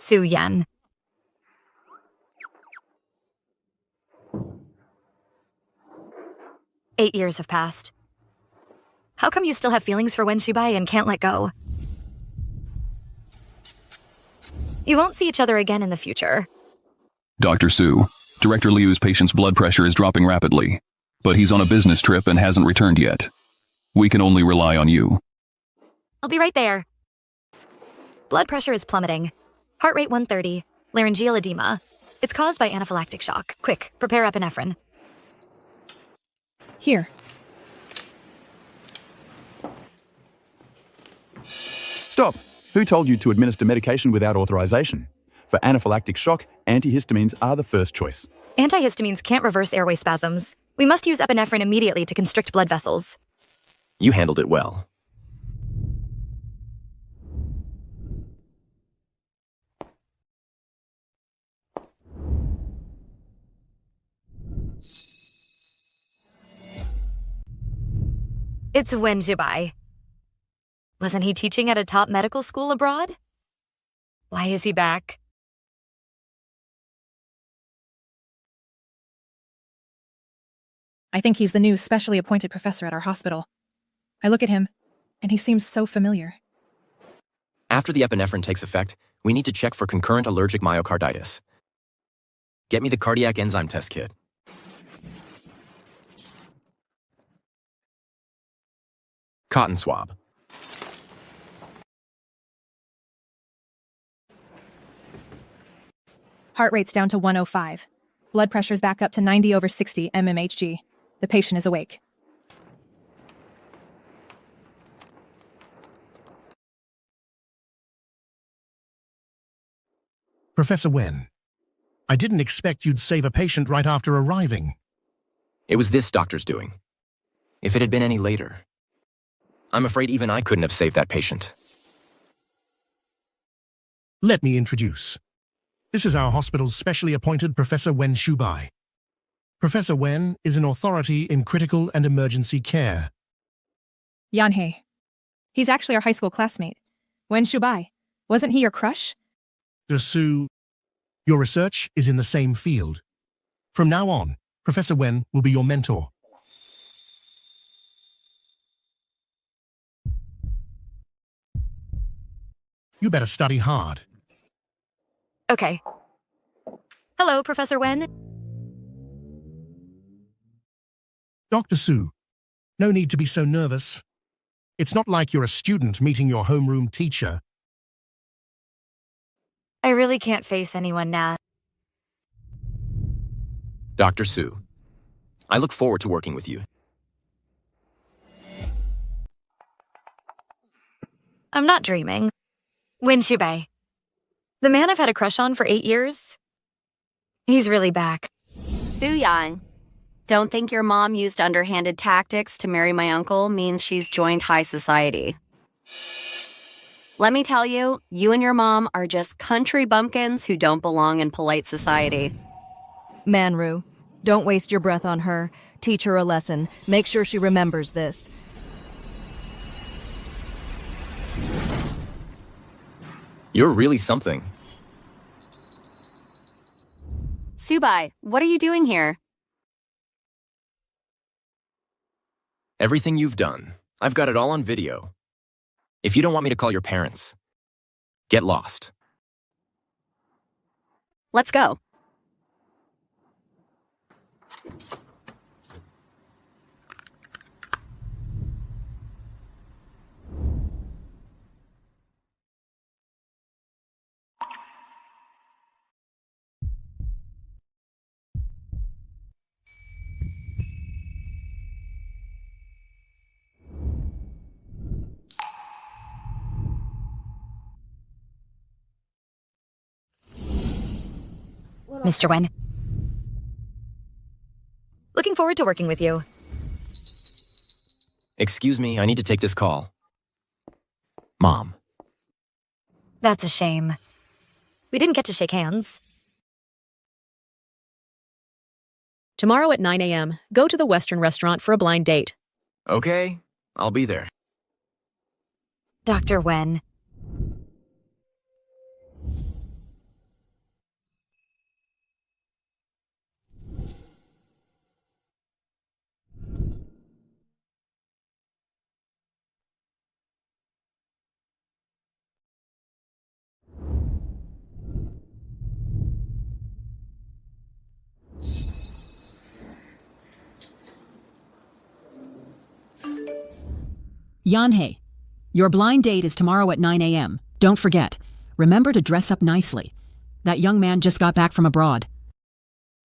Su Yan. Eight years have passed. How come you still have feelings for Wen Shubai and can't let go? You won't see each other again in the future. Dr. Su, Director Liu's patient's blood pressure is dropping rapidly, but he's on a business trip and hasn't returned yet. We can only rely on you. I'll be right there. Blood pressure is plummeting. Heart rate 130. Laryngeal edema. It's caused by anaphylactic shock. Quick, prepare epinephrine. Here. Stop! Who told you to administer medication without authorization? For anaphylactic shock, antihistamines are the first choice. Antihistamines can't reverse airway spasms. We must use epinephrine immediately to constrict blood vessels. You handled it well. It's Wen Shubai. Wasn't he teaching at a top medical school abroad? Why is he back? I think he's the new specially appointed professor at our hospital. I look at him, and he seems so familiar. After the epinephrine takes effect, we need to check for concurrent allergic myocarditis. Get me the cardiac enzyme test kit. Cotton swab. Heart rate's down to 105. Blood pressure's back up to 90/60 mmHg. The patient is awake. Professor Wen, I didn't expect you'd save a patient right after arriving. It was this doctor's doing. If it had been any later, I'm afraid even I couldn't have saved that patient. Let me introduce. This is our hospital's specially appointed Professor Wen Shubai. Professor Wen is an authority in critical and emergency care. Yanhei. He's actually our high school classmate. Wen Shubai. Wasn't he your crush? Su, your research is in the same field. From now on, Professor Wen will be your mentor. You better study hard. Okay. Hello, Professor Wen. Dr. Su, no need to be so nervous. It's not like you're a student meeting your homeroom teacher. I really can't face anyone now. Dr. Su, I look forward to working with you. I'm not dreaming. Wen Shubai. The man I've had a crush on for 8 years? He's really back. Su Yan. Don't think your mom used underhanded tactics to marry my uncle means she's joined high society. Let me tell you, you and your mom are just country bumpkins who don't belong in polite society. Manru, don't waste your breath on her. Teach her a lesson. Make sure she remembers this. You're really something. Subai, what are you doing here? Everything you've done, I've got it all on video. If you don't want me to call your parents, get lost. Let's go. Mr. Wen. Looking forward to working with you. Excuse me, I need to take this call. Mom. That's a shame. We didn't get to shake hands. Tomorrow at 9 a.m., go to the Western restaurant for a blind date. Okay, I'll be there. Dr. Wen. Yanhei, your blind date is tomorrow at 9 a.m. Don't forget. Remember to dress up nicely. That young man just got back from abroad.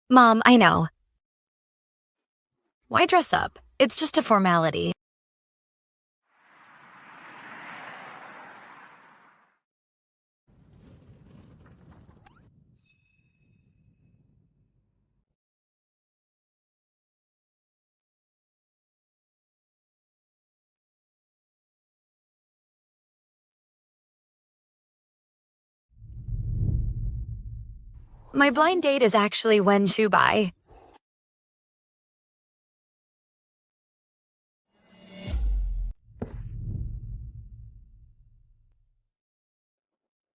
Mom, I know. Why dress up? It's just a formality. My blind date is actually Wen Shubai.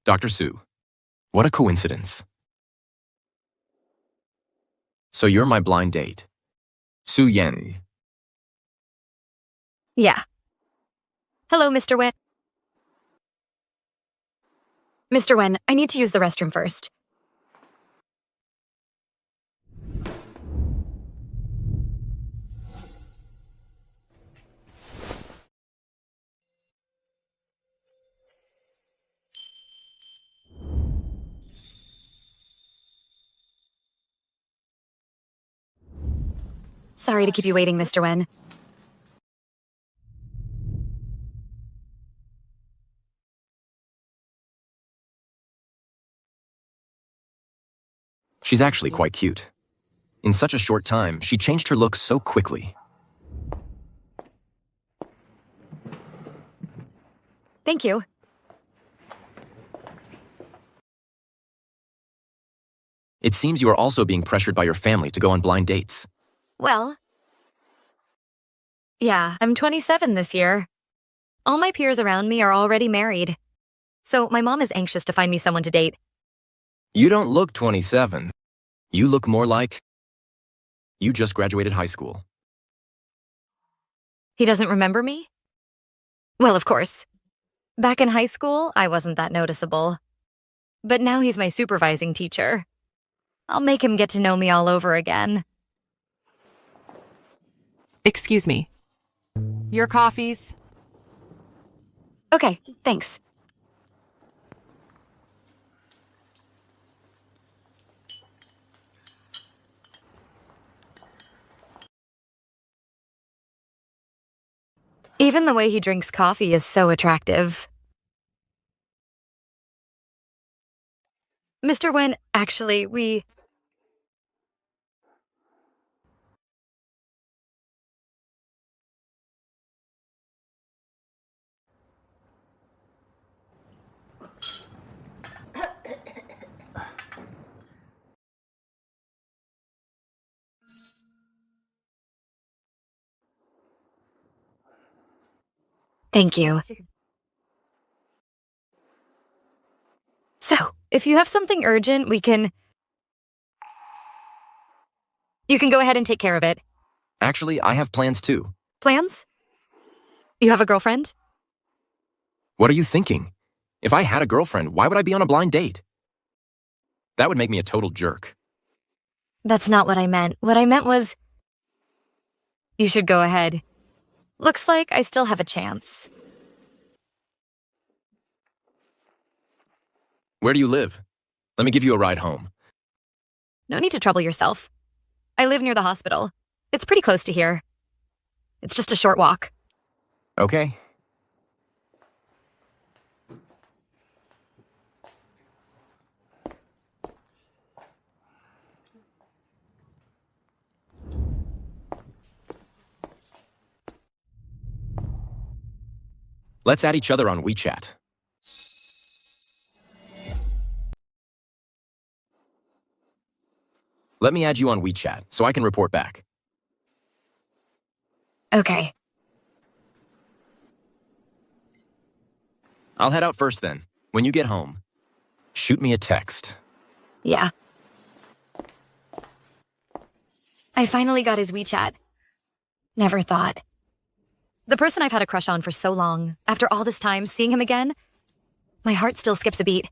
Dr. Su, what a coincidence. So you're my blind date. Su Yen. Yeah. Hello, Mr. Wen. Mr. Wen, I need to use the restroom first. Sorry to keep you waiting, Mr. Wen. She's actually quite cute. In such a short time, she changed her look so quickly. Thank you. It seems you are also being pressured by your family to go on blind dates. Well, yeah, I'm 27 this year. All my peers around me are already married. So my mom is anxious to find me someone to date. You don't look 27. You look more like you just graduated high school. He doesn't remember me? Well, of course. Back in high school, I wasn't that noticeable. But now he's my supervising teacher. I'll make him get to know me all over again. Excuse me. Your coffees? Okay, thanks. Even the way he drinks coffee is so attractive. Mr. Wen, actually, we... Thank you. So, if you have something urgent, you can go ahead and take care of it. Actually, I have plans too. Plans? You have a girlfriend? What are you thinking? If I had a girlfriend, why would I be on a blind date? That would make me a total jerk. That's not what I meant. What I meant was... You should go ahead. Looks like I still have a chance. Where do you live? Let me give you a ride home. No need to trouble yourself. I live near the hospital. It's pretty close to here. It's just a short walk. Okay. Let's add each other on WeChat. Let me add you on WeChat so I can report back. Okay. I'll head out first then. When you get home, shoot me a text. Yeah. I finally got his WeChat. Never thought. The person I've had a crush on for so long, after all this time, seeing him again, my heart still skips a beat.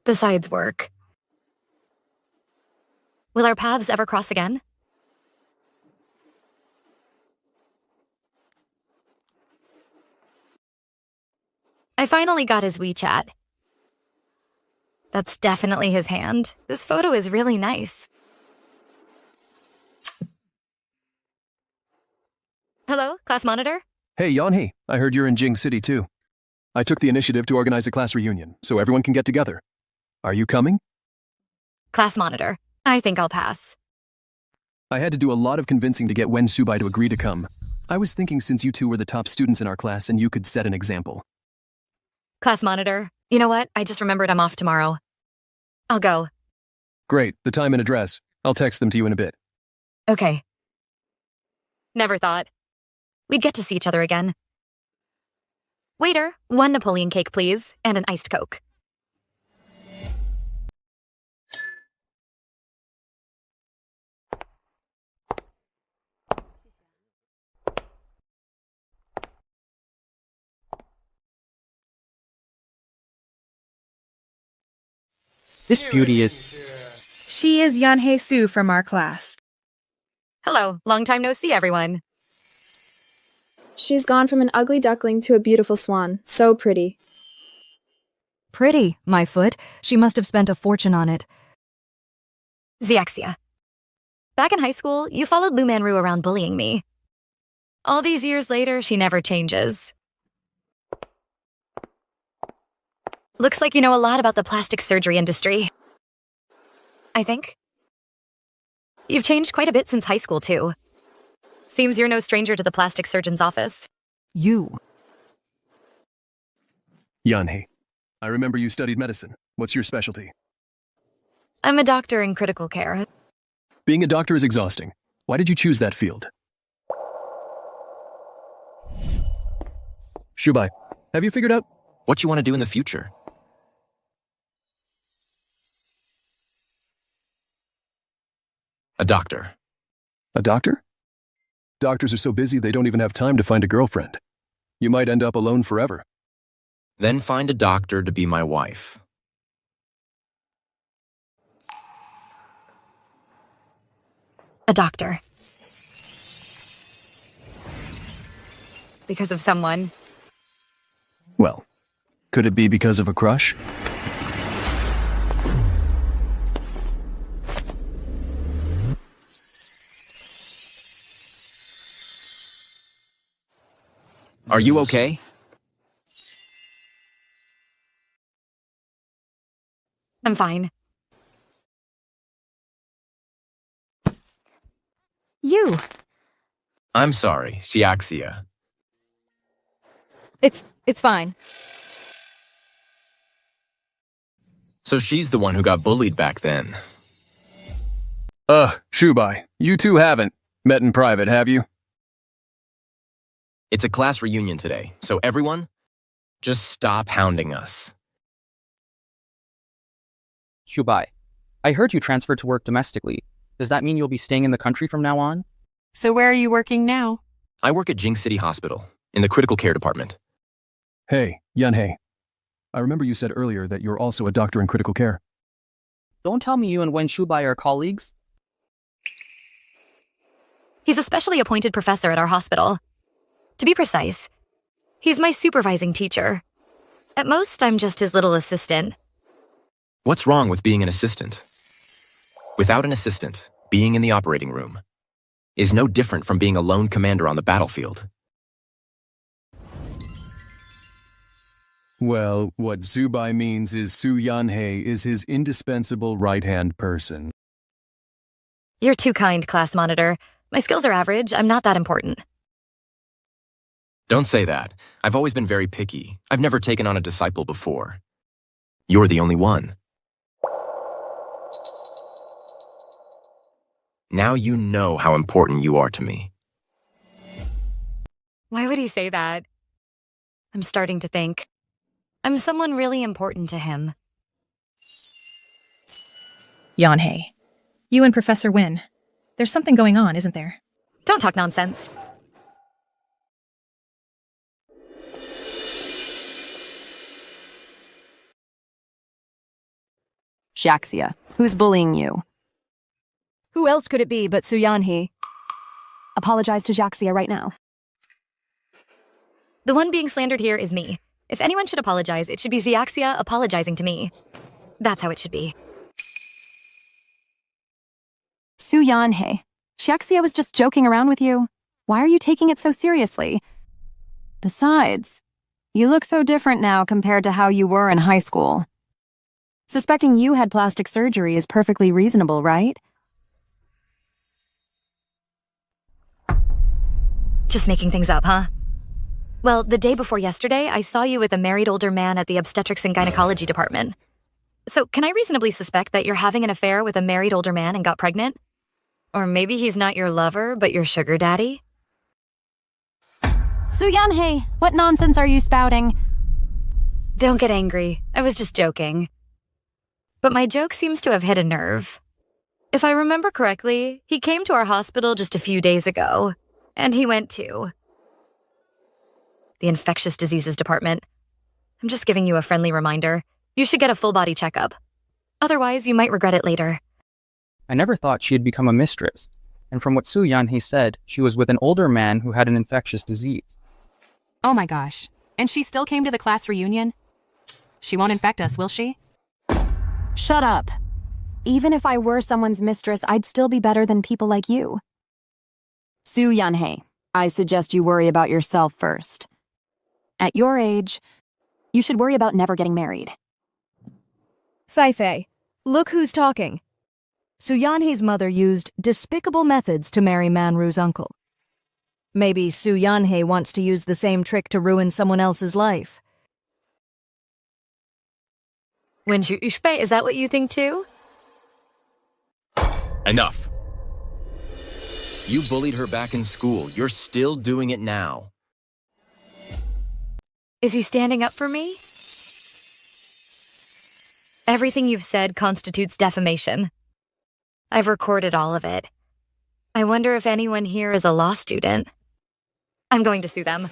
besides work. Will our paths ever cross again? I finally got his WeChat. That's definitely his hand. This photo is really nice. Hello, class monitor? Hey, Yanhee. I heard you're in Jing City too. I took the initiative to organize a class reunion, so everyone can get together. Are you coming? Class monitor. I think I'll pass. I had to do a lot of convincing to get Wen Subai to agree to come. I was thinking since you two were the top students in our class and you could set an example. Class monitor. You know what? I just remembered I'm off tomorrow. I'll go. Great. The time and address. I'll text them to you in a bit. Okay. Never thought we'd get to see each other again. Waiter, 1 Napoleon cake, please, and an iced Coke. This beauty is... She is Yanhee Su from our class. Hello, long time no see, everyone. She's gone from an ugly duckling to a beautiful swan. So pretty. Pretty, my foot. She must have spent a fortune on it. Xiaxia. Back in high school, you followed Lu Manru around bullying me. All these years later, she never changes. Looks like you know a lot about the plastic surgery industry. I think. You've changed quite a bit since high school, too. Seems you're no stranger to the plastic surgeon's office. You. Yanhee. I remember you studied medicine. What's your specialty? I'm a doctor in critical care. Being a doctor is exhausting. Why did you choose that field? Shubai, have you figured out what you want to do in the future? A doctor. A doctor? Doctors are so busy they don't even have time to find a girlfriend. You might end up alone forever. Then find a doctor to be my wife. A doctor. Because of someone. Well, could it be because of a crush? Are you okay? I'm fine. You. I'm sorry, Xiaxia. It's fine. So she's the one who got bullied back then. Shubai, you two haven't met in private, have you? It's a class reunion today, so everyone, just stop hounding us. Shubai, I heard you transferred to work domestically. Does that mean you'll be staying in the country from now on? So where are you working now? I work at Jing City Hospital, in the critical care department. Hey, Yanhee. I remember you said earlier that you're also a doctor in critical care. Don't tell me you and Wen Shubai are colleagues. He's a specially appointed professor at our hospital. To be precise, he's my supervising teacher. At most, I'm just his little assistant. What's wrong with being an assistant? Without an assistant, being in the operating room is no different from being a lone commander on the battlefield. Well, what Zubai means is Su Yanhee is his indispensable right-hand person. You're too kind, class monitor. My skills are average. I'm not that important. Don't say that. I've always been very picky. I've never taken on a disciple before. You're the only one. Now you know how important you are to me. Why would he say that? I'm starting to think. I'm someone really important to him. Yanhee. You and Professor Wen. There's something going on, isn't there? Don't talk nonsense. Xiaxia, who's bullying you? Who else could it be but Suyanhe? Apologize to Xiaxia right now. The one being slandered here is me. If anyone should apologize, it should be Xiaxia apologizing to me. That's how it should be. Suyanhe, Xiaxia was just joking around with you. Why are you taking it so seriously? Besides, you look so different now compared to how you were in high school. Suspecting you had plastic surgery is perfectly reasonable, right? Just making things up, huh? Well, the day before yesterday, I saw you with a married older man at the obstetrics and gynecology department. So, can I reasonably suspect that you're having an affair with a married older man and got pregnant? Or maybe he's not your lover, but your sugar daddy? Suyanhe, what nonsense are you spouting? Don't get angry. I was just joking. But my joke seems to have hit a nerve. If I remember correctly, he came to our hospital just a few days ago, and he went to the infectious diseases department. I'm just giving you a friendly reminder. You should get a full-body checkup. Otherwise, you might regret it later. I never thought she had become a mistress, and from what Suyanhe said, she was with an older man who had an infectious disease. Oh my gosh. And she still came to the class reunion? She won't infect us, will she? Shut up. Even if I were someone's mistress, I'd still be better than people like you. Suyanhe, I suggest you worry about yourself first. At your age, you should worry about never getting married. Feifei, look who's talking. Suyanhe's mother used despicable methods to marry Manru's uncle. Maybe Suyanhe wants to use the same trick to ruin someone else's life. Wenju Ushpe, is that what you think too? Enough. You bullied her back in school. You're still doing it now. Is he standing up for me? Everything you've said constitutes defamation. I've recorded all of it. I wonder if anyone here is a law student. I'm going to sue them.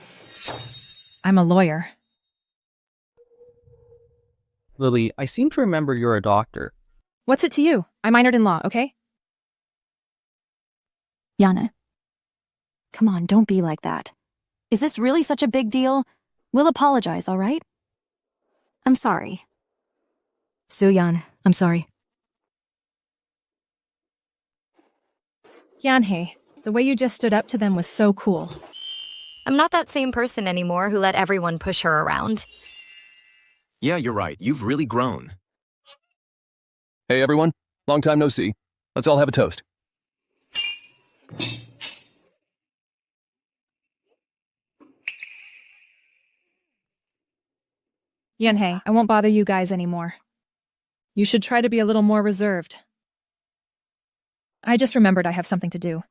I'm a lawyer. Lily, I seem to remember you're a doctor. What's it to you? I minored in law, okay? Yana, come on, don't be like that. Is this really such a big deal? We'll apologize, all right? I'm sorry. Suyan, I'm sorry. Yanhei, the way you just stood up to them was so cool. I'm not that same person anymore who let everyone push her around. Yeah, you're right. You've really grown. Hey everyone, long time no see. Let's all have a toast. Yanhei, I won't bother you guys anymore. You should try to be a little more reserved. I just remembered I have something to do.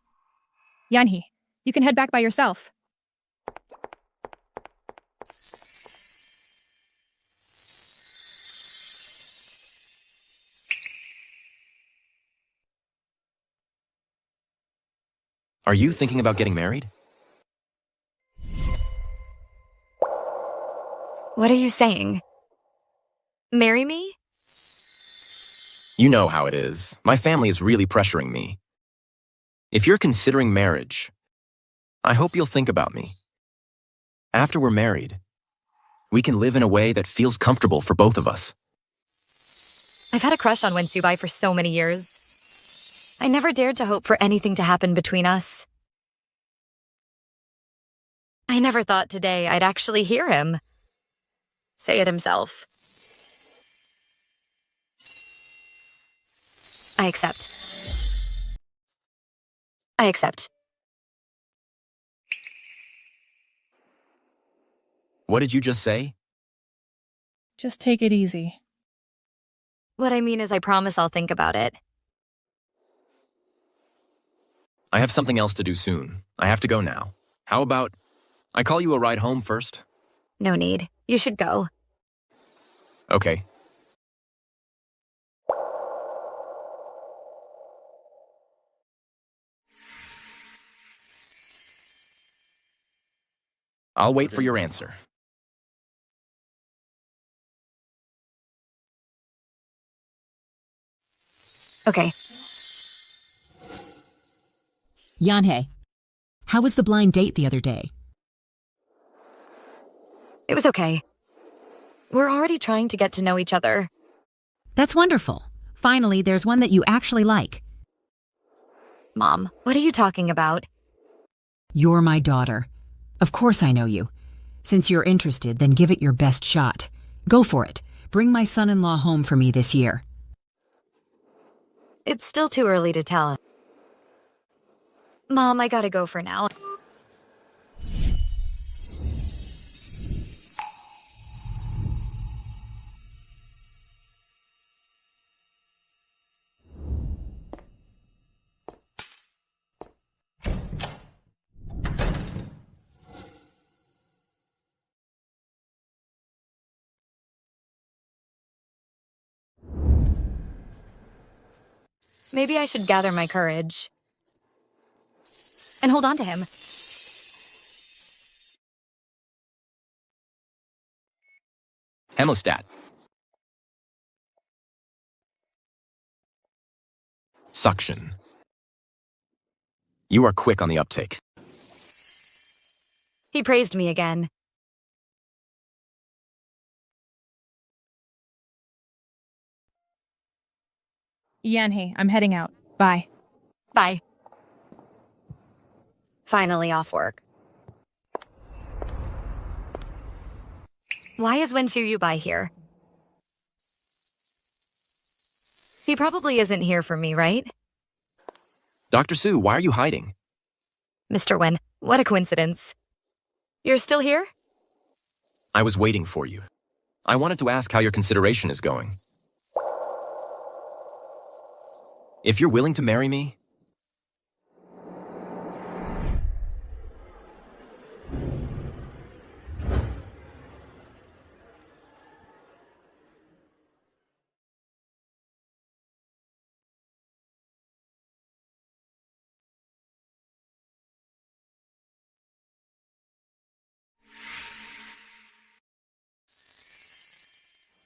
Yanhei, you can head back by yourself. Are you thinking about getting married? What are you saying? Marry me? You know how it is. My family is really pressuring me. If you're considering marriage, I hope you'll think about me. After we're married, we can live in a way that feels comfortable for both of us. I've had a crush on Wen Subai for so many years. I never dared to hope for anything to happen between us. I never thought today I'd actually hear him say it himself. I accept. I accept. What did you just say? Just take it easy. What I mean is I promise I'll think about it. I have something else to do soon. I have to go now. How about I call you a ride home first? No need. You should go. Okay. I'll wait for your answer. Okay. Yanhee, how was the blind date the other day? It was okay. We're already trying to get to know each other. That's wonderful. Finally, there's one that you actually like. Mom, what are you talking about? You're my daughter. Of course I know you. Since you're interested, then give it your best shot. Go for it. Bring my son-in-law home for me this year. It's still too early to tell. Mom, I gotta go for now. Maybe I should gather my courage. And hold on to him. Hemostat. Suction. You are quick on the uptake. He praised me again. Yanhee, I'm heading out. Bye. Bye. Finally off work. Why is Wenxuyu here? He probably isn't here for me, right? Dr. Su, why are you hiding? Mr. Wen, what a coincidence. You're still here? I was waiting for you. I wanted to ask how your consideration is going. If you're willing to marry me,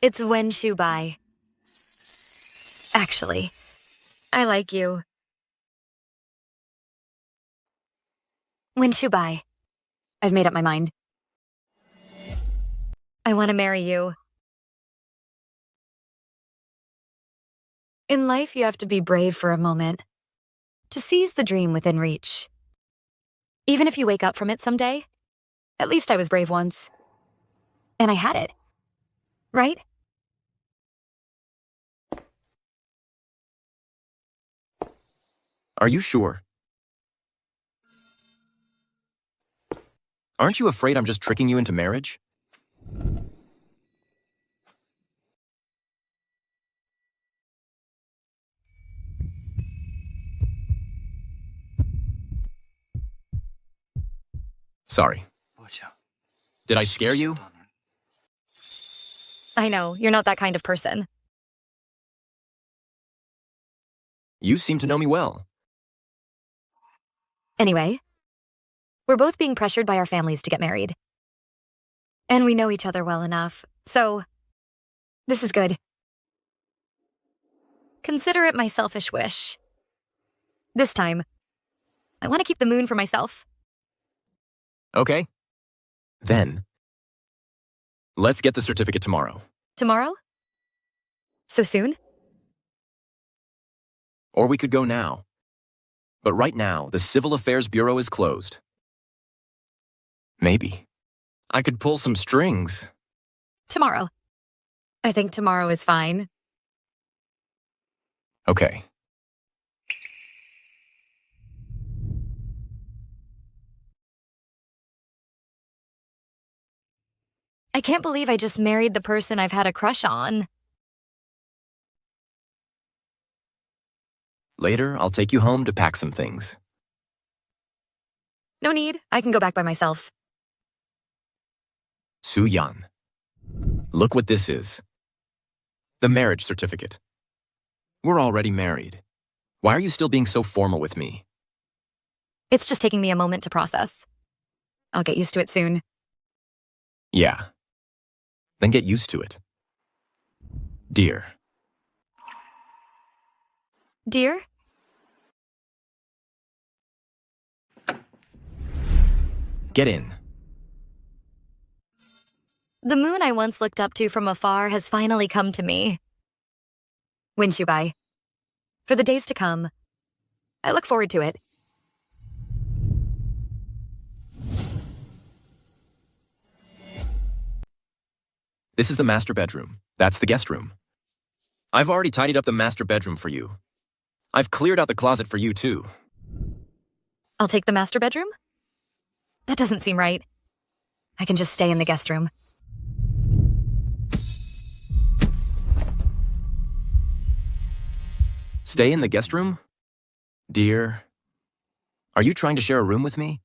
It's Wenxuyu. Actually, I like you. Wenxuyu. I've made up my mind. I want to marry you. In life, you have to be brave for a moment. To seize the dream within reach. Even if you wake up from it someday, at least I was brave once. And I had it. Right? are you sure? Aren't you afraid I'm just tricking you into marriage? Sorry. Did I scare you? I know, you're not that kind of person. You seem to know me well. Anyway, we're both being pressured by our families to get married. And we know each other well enough, so this is good. Consider it my selfish wish. This time, I want to keep the moon for myself. Okay. Then, let's get the certificate tomorrow. Tomorrow? So soon? Or we could go now. But right now, the Civil Affairs Bureau is closed. Maybe I could pull some strings. Tomorrow. I think tomorrow is fine. Okay. I can't believe I just married the person I've had a crush on. Later, I'll take you home to pack some things. No need, I can go back by myself. Su-yan. Look what this is. The marriage certificate. We're already married. Why are you still being so formal with me? It's just taking me a moment to process. I'll get used to it soon. Yeah. Then get used to it. Dear. Dear? Get in. The moon I once looked up to from afar has finally come to me. Winshubai. For the days to come. I look forward to it. This is the master bedroom. That's the guest room. I've already tidied up the master bedroom for you. I've cleared out the closet for you, too. I'll take the master bedroom? That doesn't seem right. I can just stay in the guest room. Stay in the guest room? Dear, are you trying to share a room with me?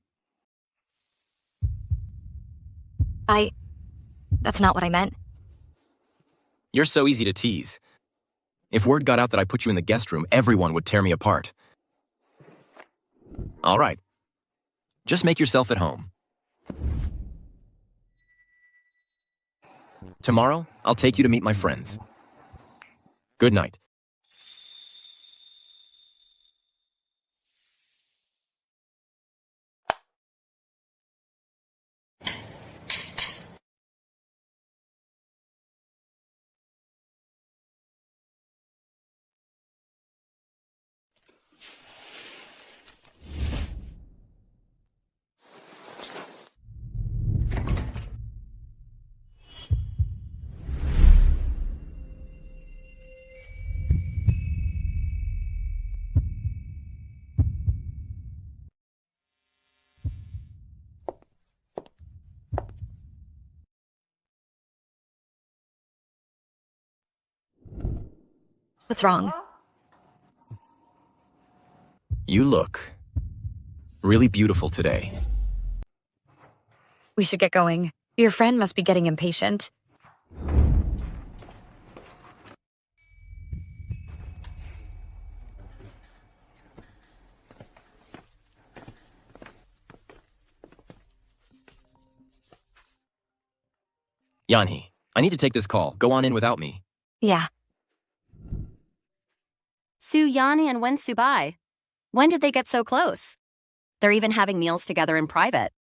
That's not what I meant. You're so easy to tease. If word got out that I put you in the guest room, everyone would tear me apart. All right. Just make yourself at home. Tomorrow, I'll take you to meet my friends. Good night. What's wrong? You look really beautiful today. We should get going. Your friend must be getting impatient. Yanhee, I need to take this call. Go on in without me. Yeah. Yanhee and Wensubai. When did they get so close? They're even having meals together in private.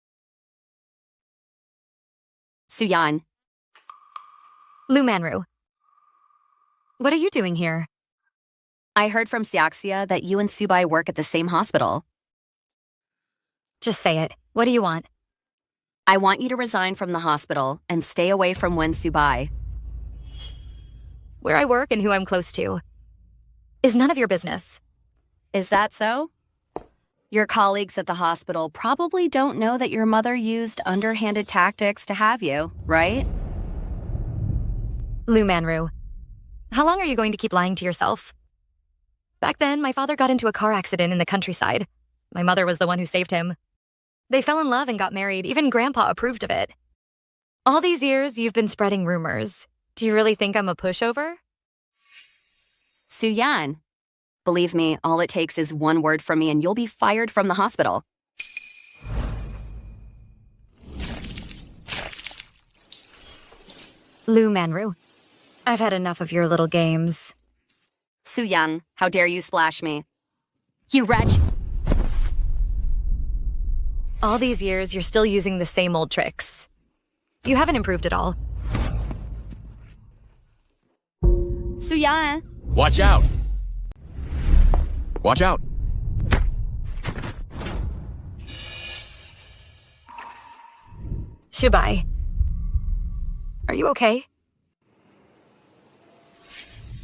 Suyan. Lu Manru. What are you doing here? I heard from Siaxia that you and Subai work at the same hospital. Just say it. What do you want? I want you to resign from the hospital and stay away from Wensubai. Where I work and who I'm close to is none of your business. Is that so? Your colleagues at the hospital probably don't know that your mother used underhanded tactics to have you, right? Lu Manru. How long are you going to keep lying to yourself? Back then, my father got into a car accident in the countryside. My mother was the one who saved him. They fell in love and got married. Even Grandpa approved of it. All these years, you've been spreading rumors. Do you really think I'm a pushover? Suyan. Believe me, all it takes is one word from me and you'll be fired from the hospital. Lu Manru. I've had enough of your little games. Suyan, how dare you splash me? You wretch! All these years, you're still using the same old tricks. You haven't improved at all. Suyan! Watch out! Watch out! Shubai. Are you okay?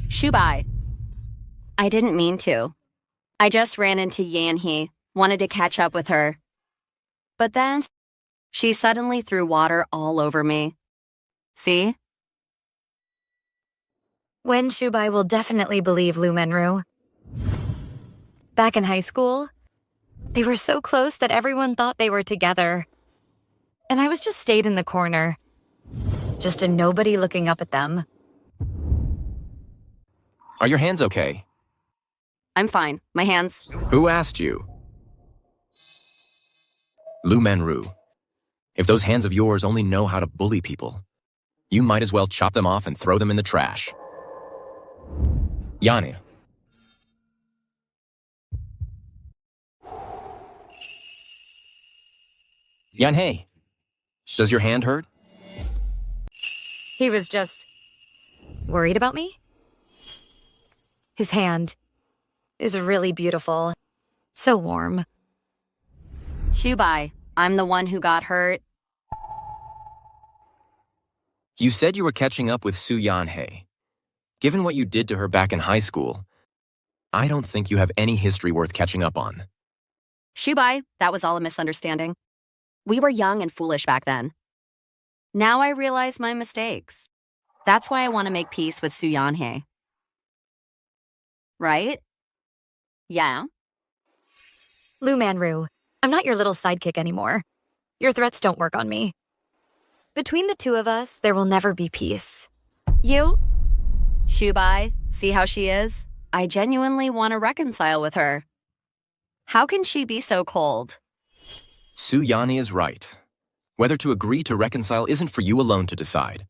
Shubai. I didn't mean to. I just ran into Yanhee, wanted to catch up with her. But then, she suddenly threw water all over me. See? Shubai will definitely believe Lu Manru. Back in high school, they were so close that everyone thought they were together. And I was just stayed in the corner. Just a nobody looking up at them. Are your hands okay? I'm fine. My hands. Who asked you? Lu Manru. If those hands of yours only know how to bully people, you might as well chop them off and throw them in the trash. Yanhee. Yanhei, does your hand hurt? He was just worried about me? His hand is really beautiful. So warm. Shubai, I'm the one who got hurt. You said you were catching up with Su Yanhei. Given what you did to her back in high school, I don't think you have any history worth catching up on. Shubai, that was all a misunderstanding. We were young and foolish back then. Now I realize my mistakes. That's why I want to make peace with Su Yanhei. Right? Yeah? Lu Manru, I'm not your little sidekick anymore. Your threats don't work on me. Between the two of us, there will never be peace. You? Shubai, see how she is? I genuinely want to reconcile with her. How can she be so cold? Su Yanhei is right. Whether to agree to reconcile isn't for you alone to decide.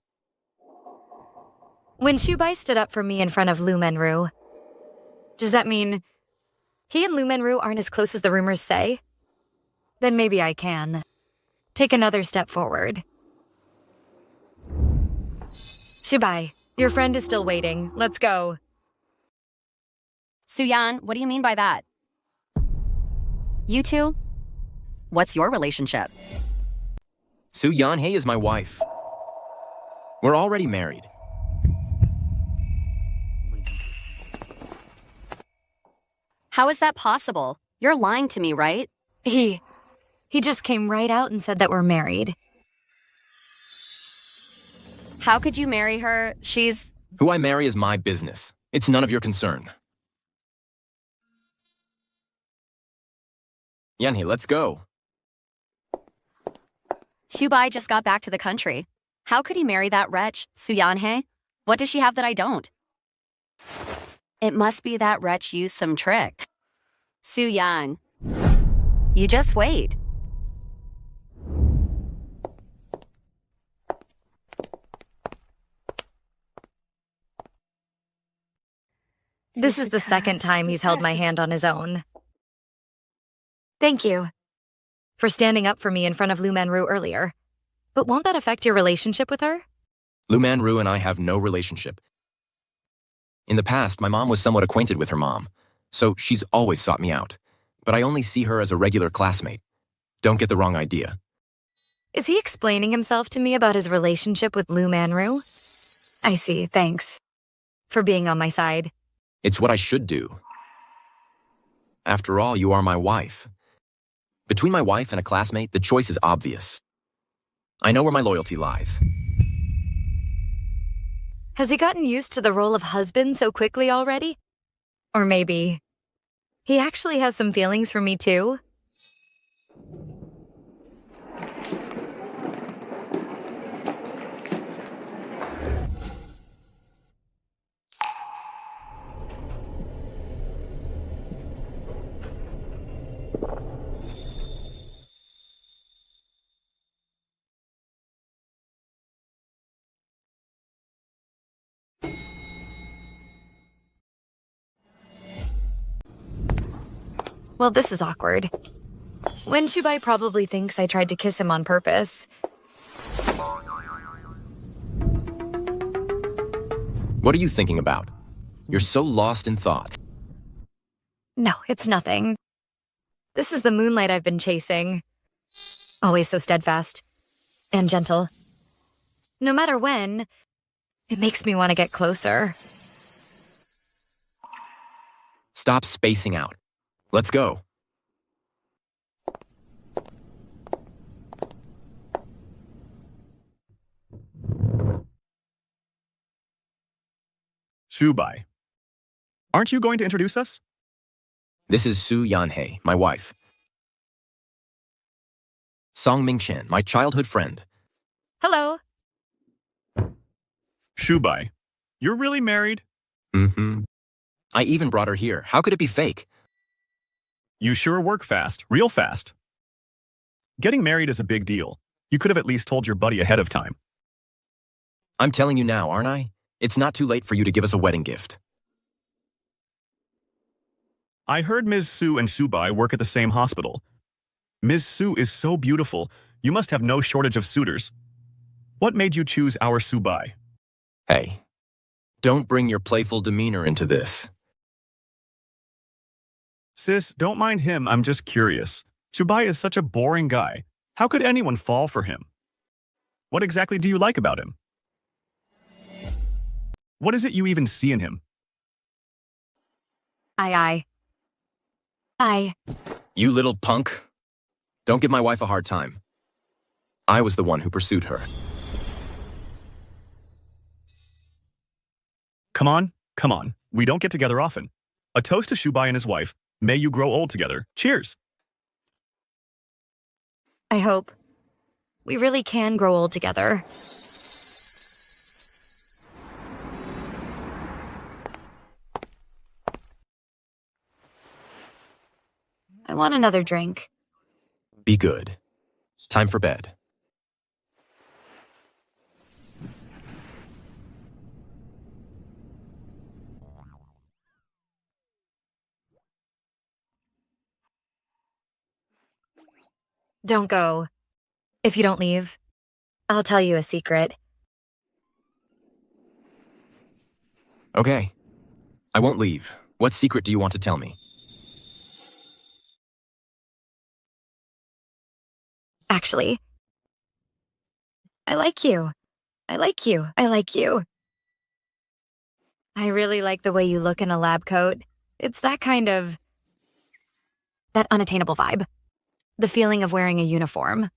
When Shubai stood up for me in front of Lu Manru, does that mean he and Lu Manru aren't as close as the rumors say? Then maybe I can take another step forward. Shubai, your friend is still waiting. Let's go. Suyan, what do you mean by that? You two? What's your relationship? Su Yanhei is my wife. We're already married. How is that possible? You're lying to me, right? He just came right out and said that we're married. How could you marry her? She's... Who I marry is my business. It's none of your concern. Yanhei, let's go. Shubai just got back to the country. How could he marry that wretch, Su Yanhei? What does she have that I don't? It must be that wretch used some trick. Su Yan, you just wait. This is the second time he's held my hand on his own. Thank you for standing up for me in front of Lu Manru earlier. But won't that affect your relationship with her? Lu Manru and I have no relationship. In the past, my mom was somewhat acquainted with her mom, so she's always sought me out. But I only see her as a regular classmate. Don't get the wrong idea. Is he explaining himself to me about his relationship with Lu Manru? I see, thanks for being on my side. It's what I should do. After all, you are my wife. Between my wife and a classmate, the choice is obvious. I know where my loyalty lies. Has he gotten used to the role of husband so quickly already? Or maybe he actually has some feelings for me too? Well, this is awkward. Wen Shubai probably thinks I tried to kiss him on purpose. What are you thinking about? You're so lost in thought. No, it's nothing. This is the moonlight I've been chasing. Always so steadfast and gentle. No matter when, it makes me want to get closer. Stop spacing out. Let's go. Shubai. Aren't you going to introduce us? This is Su Yanhei, my wife. Song Mingchen, my childhood friend. Hello. Shubai, you're really married? Mm-hmm. I even brought her here. How could it be fake? You sure work fast, real fast. Getting married is a big deal. You could have at least told your buddy ahead of time. I'm telling you now, aren't I? It's not too late for you to give us a wedding gift. I heard Ms. Su and Shubai work at the same hospital. Ms. Su is so beautiful. You must have no shortage of suitors. What made you choose our Subai? Hey, don't bring your playful demeanor into this. Sis, don't mind him, I'm just curious. Subai is such a boring guy. How could anyone fall for him? What exactly do you like about him? What is it you even see in him? I. You little punk. Don't give my wife a hard time. I was the one who pursued her. Come on. We don't get together often. A toast to Shubai and his wife. May you grow old together. Cheers. I hope. We really can grow old together. I want another drink. Be good. Time for bed. Don't go. If you don't leave, I'll tell you a secret. Okay. I won't leave. What secret do you want to tell me? Actually, I like you. I really like the way you look in a lab coat. It's that unattainable vibe. The feeling of wearing a uniform.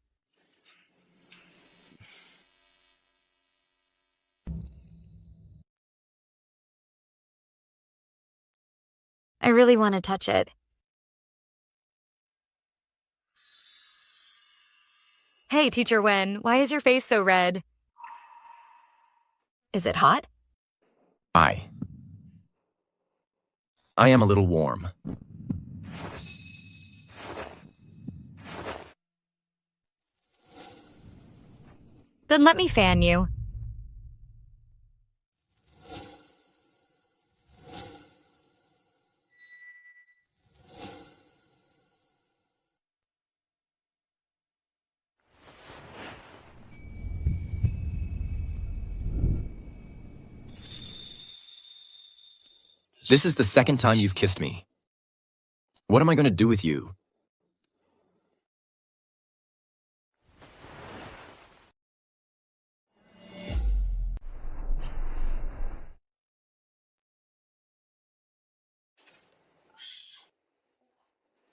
I really want to touch it. Hey, Teacher Wen, why is your face so red? Is it hot? I am a little warm. Then let me fan you. This is the second time you've kissed me. What am I going to do with you?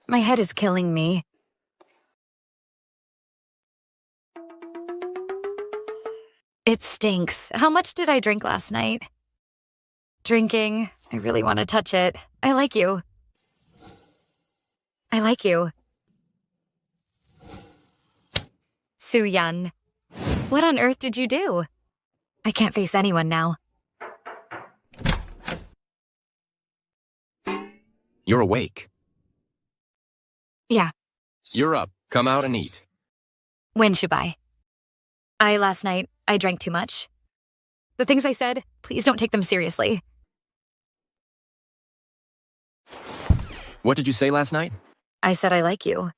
My head is killing me. It stinks. How much did I drink last night? Drinking. I really want to touch it. I like you. Su-Yan. What on earth did you do? I can't face anyone now. You're awake. Yeah. You're up. Come out and eat. When should I? Last night, I drank too much. The things I said, please don't take them seriously. What did you say last night? I said I like you.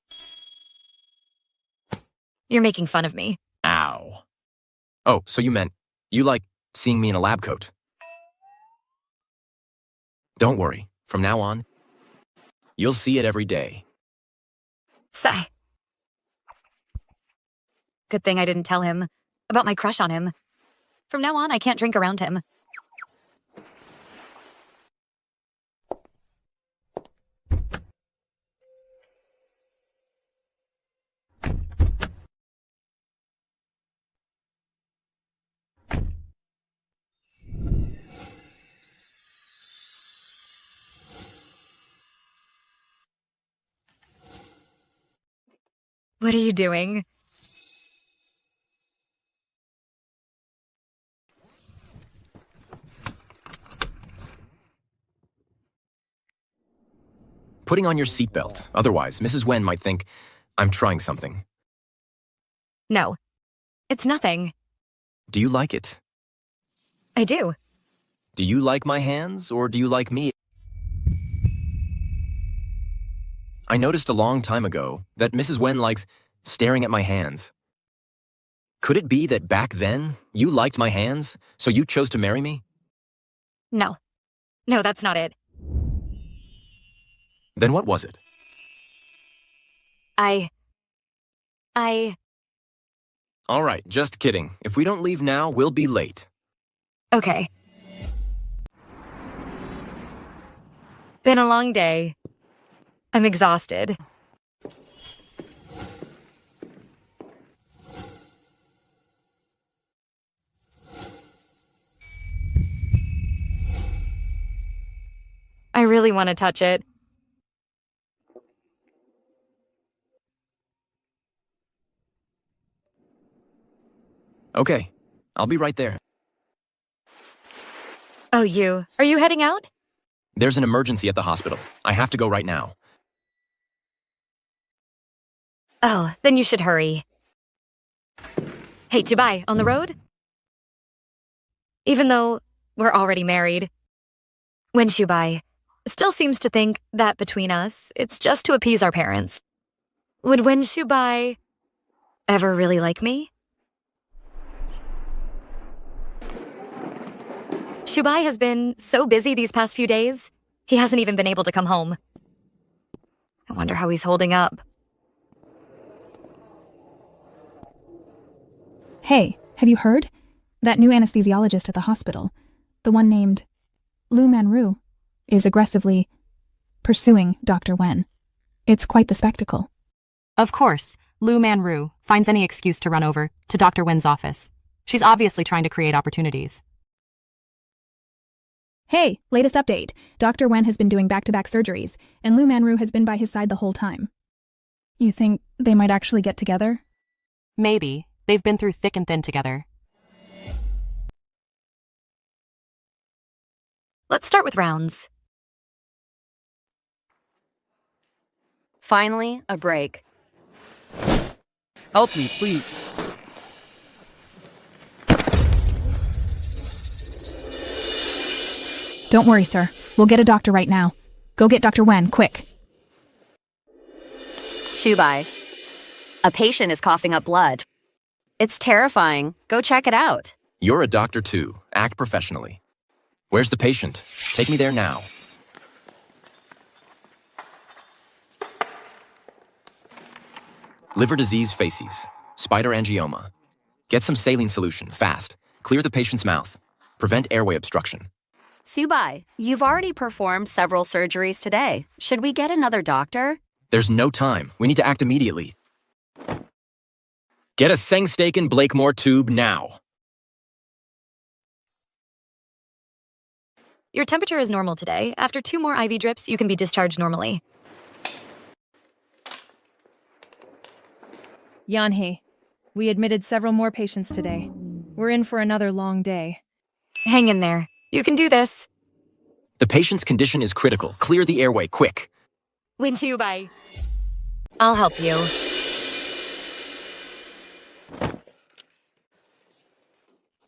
You're making fun of me. Ow. Oh, so you meant you like seeing me in a lab coat. Don't worry. From now on, you'll see it every day. Sigh. Good thing I didn't tell him about my crush on him. From now on, I can't drink around him. What are you doing? Putting on your seatbelt. Otherwise, Mrs. Wen might think I'm trying something. No, it's nothing. Do you like it? I do. Do you like my hands, or do you like me? I noticed a long time ago that Mrs. Wen likes staring at my hands. Could it be that back then, you liked my hands, so you chose to marry me? No. No, that's not it. Then what was it? I... All right, just kidding. If we don't leave now, we'll be late. Okay. Been a long day. I'm exhausted. I really want to touch it. Okay, I'll be right there. Oh, you. Are you heading out? There's an emergency at the hospital. I have to go right now. Oh, then you should hurry. Hey, Dubai, on the road? Even though we're already married, Wen Shubai still seems to think that between us, it's just to appease our parents. Would Wen Shubai ever really like me? Shubai has been so busy these past few days, he hasn't even been able to come home. I wonder how he's holding up. Hey, have you heard? That new anesthesiologist at the hospital, the one named Lu Manru, is aggressively pursuing Dr. Wen. It's quite the spectacle. Of course, Lu Manru finds any excuse to run over to Dr. Wen's office. She's obviously trying to create opportunities. Hey, latest update. Dr. Wen has been doing back-to-back surgeries, and Lu Manru has been by his side the whole time. You think they might actually get together? Maybe. They've been through thick and thin together. Let's start with rounds. Finally, a break. Help me, please. Don't worry, sir. We'll get a doctor right now. Go get Dr. Wen, quick. Shubai. A patient is coughing up blood. It's terrifying. Go check it out. You're a doctor too. Act professionally. Where's the patient? Take me there now. Liver disease facies. Spider angioma. Get some saline solution, fast. Clear the patient's mouth. Prevent airway obstruction. Subai, you've already performed several surgeries today. Should we get another doctor? There's no time. We need to act immediately. Get a Sengstaken Blakemore tube now. Your temperature is normal today. After 2 more IV drips, you can be discharged normally. Yanhee, we admitted several more patients today. We're in for another long day. Hang in there. You can do this. The patient's condition is critical. Clear the airway, quick. Wen Shubai. I'll help you.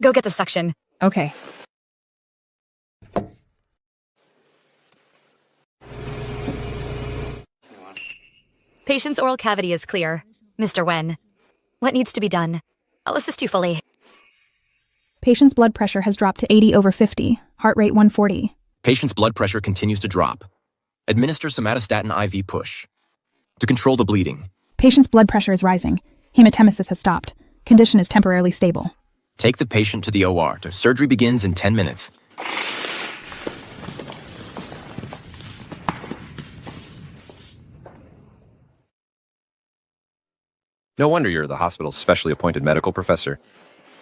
Go get the suction. Okay. Patient's oral cavity is clear. Mr. Wen, what needs to be done? I'll assist you fully. Patient's blood pressure has dropped to 80/50, heart rate 140. Patient's blood pressure continues to drop. Administer somatostatin IV push. To control the bleeding. Patient's blood pressure is rising. Hematemesis has stopped. Condition is temporarily stable. Take the patient to the OR. Surgery begins in 10 minutes. No wonder you're the hospital's specially appointed medical professor.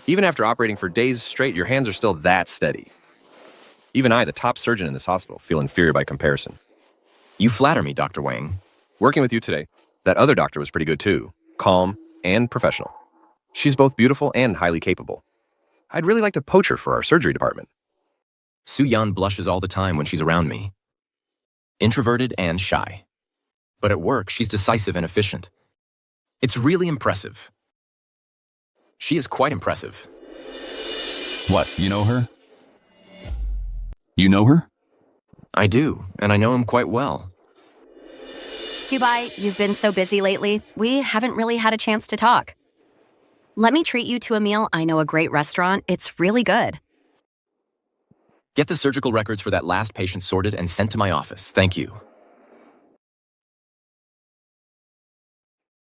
Even after operating for days straight, your hands are still that steady. Even I, the top surgeon in this hospital, feel inferior by comparison. You flatter me, Dr. Wang. Working with you today, that other doctor was pretty good too. Calm and professional. She's both beautiful and highly capable. I'd really like to poach her for our surgery department. Su Yan blushes all the time when she's around me. Introverted and shy. But at work, she's decisive and efficient. It's really impressive. She is quite impressive. What, you know her? You know her? I do, and I know him quite well. Subai, you've been so busy lately, we haven't really had a chance to talk. Let me treat you to a meal. I know a great restaurant. It's really good. Get the surgical records for that last patient sorted and sent to my office. Thank you.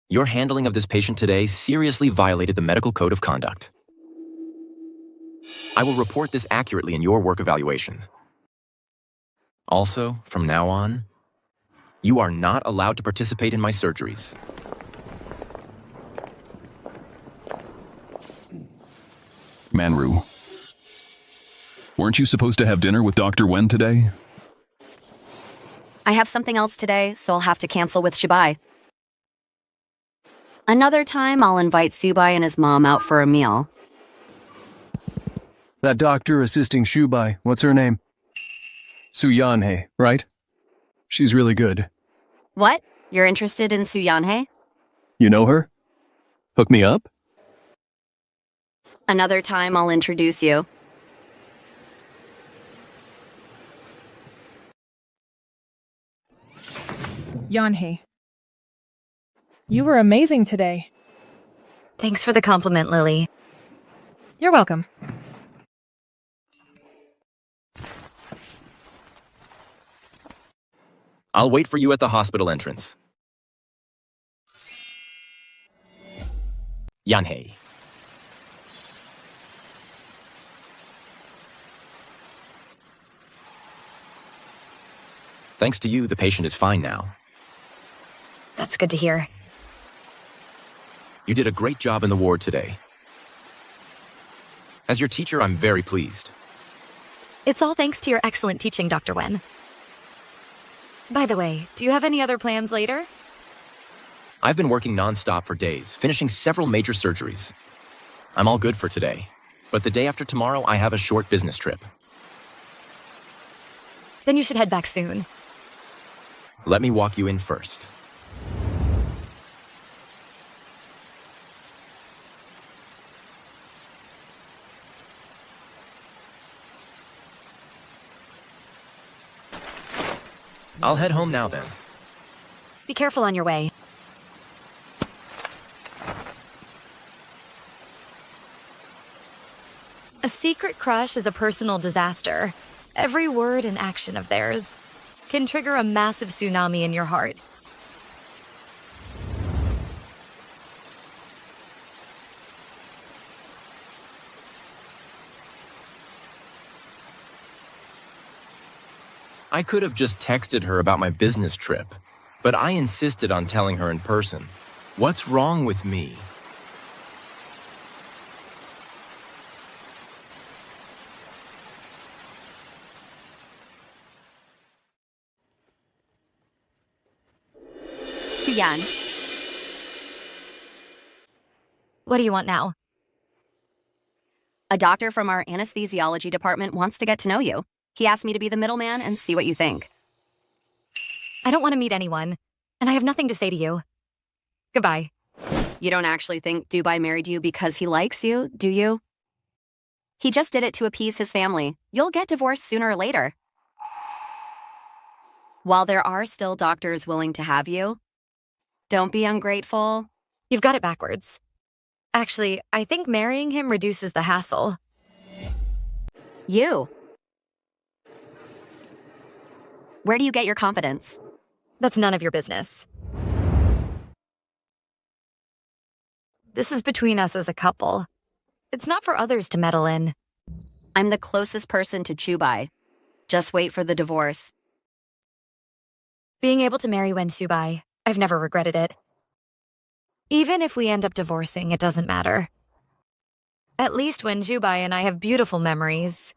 Your handling of this patient today seriously violated the medical code of conduct. I will report this accurately in your work evaluation. Also, from now on, you are not allowed to participate in my surgeries. Manru. Weren't you supposed to have dinner with Dr. Wen today? I have something else today, so I'll have to cancel with Shubai. Another time, I'll invite Subai and his mom out for a meal. That doctor assisting Shubai, what's her name? Suyanhe, right? She's really good. What? You're interested in Suyanhe? You know her? Hook me up? Another time, I'll introduce you. Yanhee. You were amazing today. Thanks for the compliment, Lily. You're welcome. I'll wait for you at the hospital entrance. Yanhee. Thanks to you, the patient is fine now. That's good to hear. You did a great job in the ward today. As your teacher, I'm very pleased. It's all thanks to your excellent teaching, Dr. Wen. By the way, do you have any other plans later? I've been working non-stop for days, finishing several major surgeries. I'm all good for today, but the day after tomorrow, I have a short business trip. Then you should head back soon. Let me walk you in first. I'll head home now then. Be careful on your way. A secret crush is a personal disaster. Every word and action of theirs can trigger a massive tsunami in your heart. I could have just texted her about my business trip, but I insisted on telling her in person. What's wrong with me? Suyan. What do you want now? A doctor from our anesthesiology department wants to get to know you. He asked me to be the middleman and see what you think. I don't want to meet anyone, and I have nothing to say to you. Goodbye. You don't actually think Dubai married you because he likes you, do you? He just did it to appease his family. You'll get divorced sooner or later. While there are still doctors willing to have you, don't be ungrateful. You've got it backwards. Actually, I think marrying him reduces the hassle. You. Where do you get your confidence? That's none of your business. This is between us as a couple. It's not for others to meddle in. I'm the closest person to Chubai. Just wait for the divorce. Being able to marry Wen Subai, I've never regretted it. Even if we end up divorcing, it doesn't matter. At least Wen Jubai and I have beautiful memories.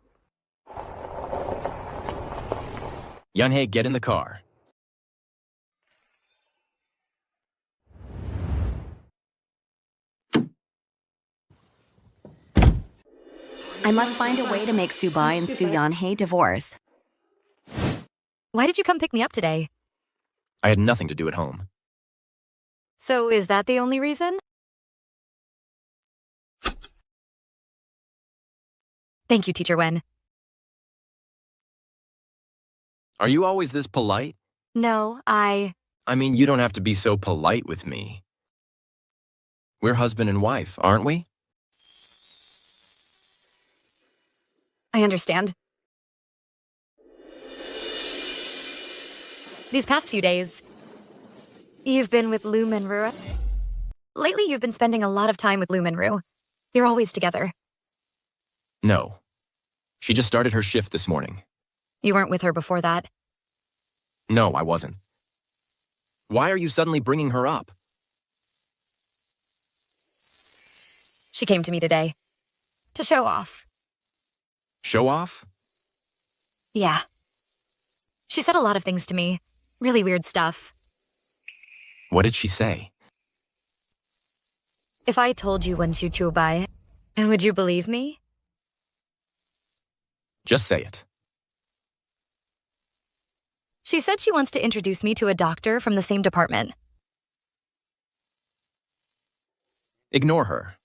Yanhee, get in the car. I must find a way to make Subai and Suyanhe divorce. Why did you come pick me up today? I had nothing to do at home. So is that the only reason? Thank you, Teacher Wen. Are you always this polite? No, I mean, you don't have to be so polite with me. We're husband and wife, aren't we? I understand. These past few days, you've been with Lou Manru. Lately, you've been spending a lot of time with Lou Manru. You're always together. No. She just started her shift this morning. You weren't with her before that. No, I wasn't. Why are you suddenly bringing her up? She came to me today. To show off. Show off? Yeah. She said a lot of things to me. Really weird stuff. What did she say? If I told you Wenchu Chubai, would you believe me? Just say it. She said she wants to introduce me to a doctor from the same department. Ignore her.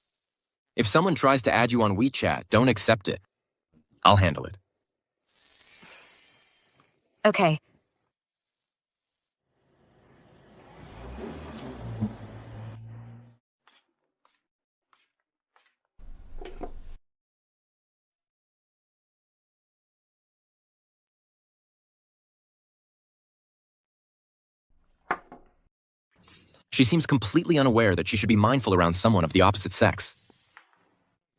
If someone tries to add you on WeChat, don't accept it. I'll handle it. Okay. She seems completely unaware that she should be mindful around someone of the opposite sex.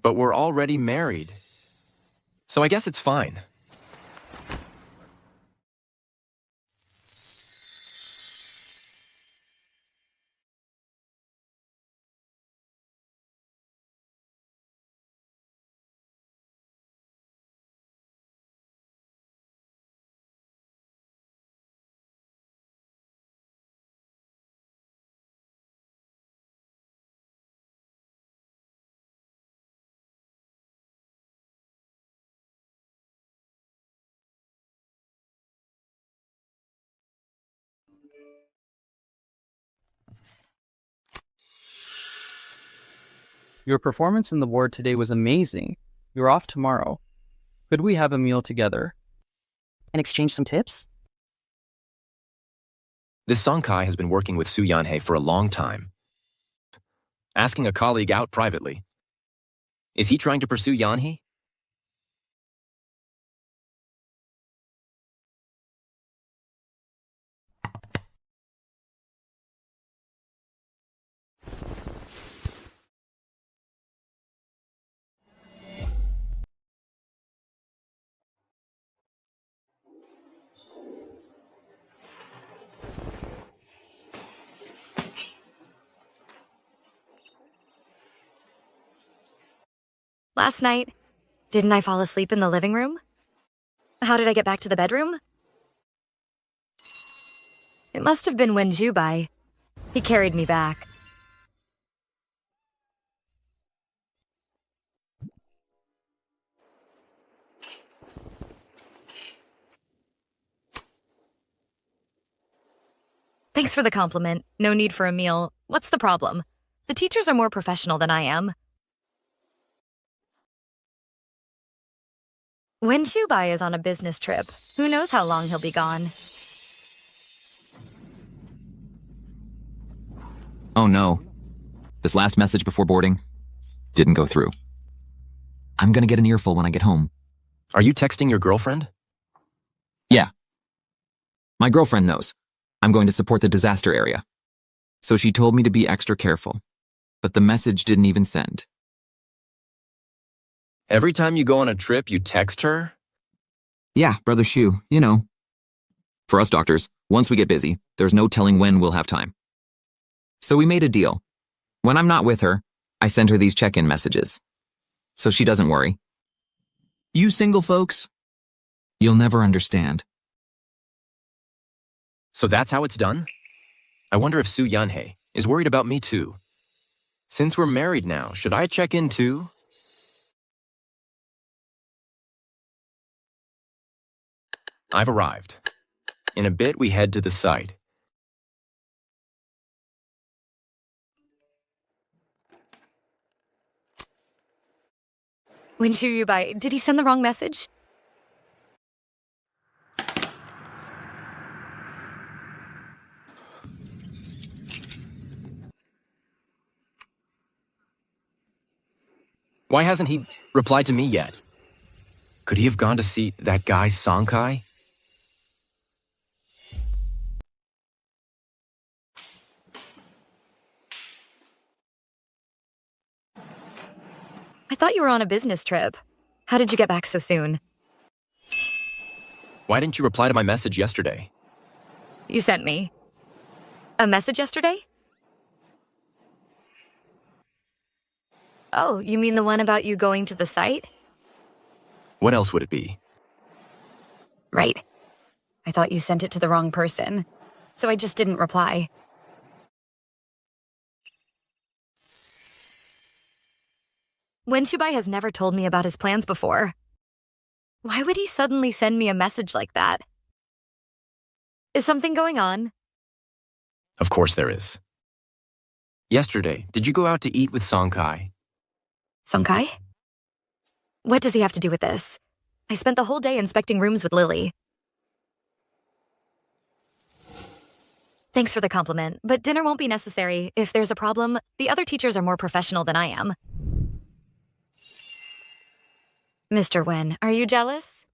But we're already married. So I guess it's fine. Your performance in the ward today was amazing. You're off tomorrow. Could we have a meal together? And exchange some tips? This Songkai has been working with Su Yanhei for a long time. Asking a colleague out privately. Is he trying to pursue Yanhei? Last night, didn't I fall asleep in the living room? How did I get back to the bedroom? It must have been when Jubai. He carried me back. Thanks for the compliment. No need for a meal. What's the problem? The teachers are more professional than I am. When Shubai is on a business trip, who knows how long he'll be gone? Oh no. This last message before boarding didn't go through. I'm gonna get an earful when I get home. Are you texting your girlfriend? Yeah. My girlfriend knows. I'm going to support the disaster area. So she told me to be extra careful. But the message didn't even send. Every time you go on a trip, you text her? Yeah, Brother Shu, you know. For us doctors, once we get busy, there's no telling when we'll have time. So we made a deal. When I'm not with her, I send her these check-in messages. So she doesn't worry. You single folks? You'll never understand. So that's how it's done? I wonder if Su Yanhei is worried about me too. Since we're married now, should I check in too? I've arrived. In a bit, we head to the site. When Shuyubai, did he send the wrong message? Why hasn't he replied to me yet? Could he have gone to see that guy Songkai? I thought you were on a business trip. How did you get back so soon? Why didn't you reply to my message yesterday? You sent me a message yesterday? Oh, you mean the one about you going to the site? What else would it be? Right. I thought you sent it to the wrong person, so I just didn't reply. Wenshubai has never told me about his plans before. Why would he suddenly send me a message like that? Is something going on? Of course there is. Yesterday, did you go out to eat with Songkai? Songkai? What does he have to do with this? I spent the whole day inspecting rooms with Lily. Thanks for the compliment, but dinner won't be necessary. If there's a problem, the other teachers are more professional than I am. Mr. Wen, are you jealous?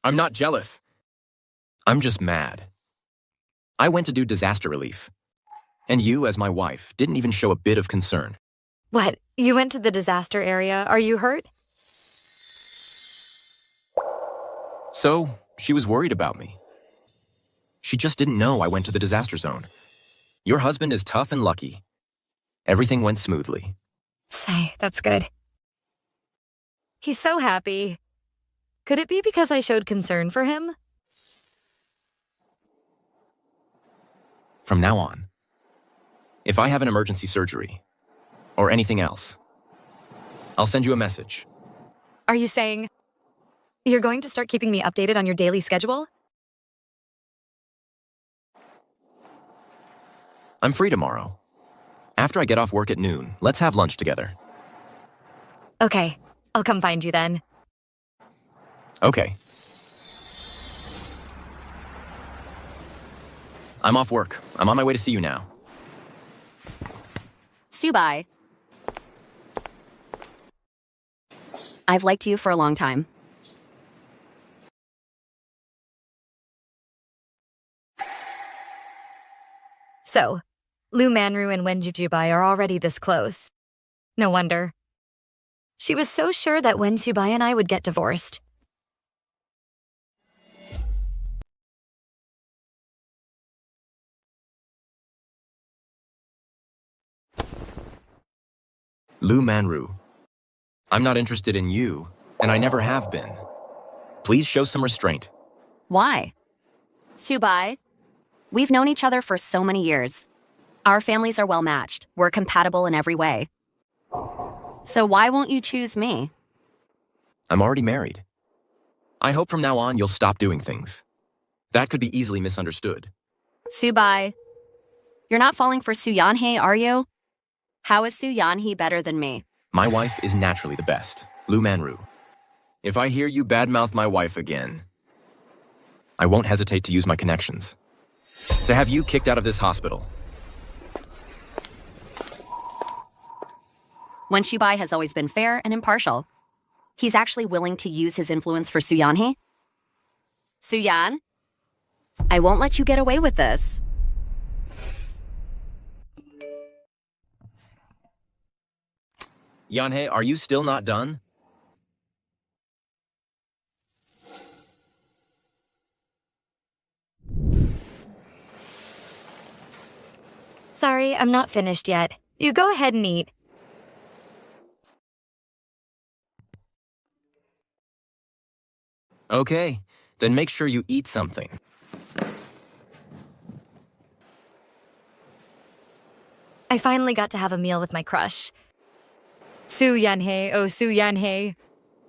I'm not jealous. I'm just mad. I went to do disaster relief. And you, as my wife, didn't even show a bit of concern. What? You went to the disaster area. Are you hurt? So, she was worried about me. She just didn't know I went to the disaster zone. Your husband is tough and lucky. Everything went smoothly. Say, that's good. He's so happy. Could it be because I showed concern for him? From now on, if I have an emergency surgery, or anything else, I'll send you a message. Are you saying you're going to start keeping me updated on your daily schedule? I'm free tomorrow. After I get off work at noon, let's have lunch together. Okay, I'll come find you then. Okay. I'm off work. I'm on my way to see you now. Subai. I've liked you for a long time. So, Lu Manru and Wen Jujubai are already this close. No wonder. She was so sure that Wen Subai and I would get divorced. Lu Manru, I'm not interested in you, and I never have been. Please show some restraint. Why? Subai, we've known each other for so many years. Our families are well matched. We're compatible in every way. So why won't you choose me? I'm already married. I hope from now on you'll stop doing things. That could be easily misunderstood. Subai, you're not falling for Su Yanhei, are you? How is Su Yanhei better than me? My wife is naturally the best, Lu Manru. If I hear you badmouth my wife again, I won't hesitate to use my connections. To have you kicked out of this hospital. Wenshubai has always been fair and impartial. He's actually willing to use his influence for Su Yanhei. Su Yan, I won't let you get away with this. Yanhei, are you still not done? Sorry, I'm not finished yet. You go ahead and eat. Okay, then make sure you eat something. I finally got to have a meal with my crush. Su Yanhei, oh Su Yanhei.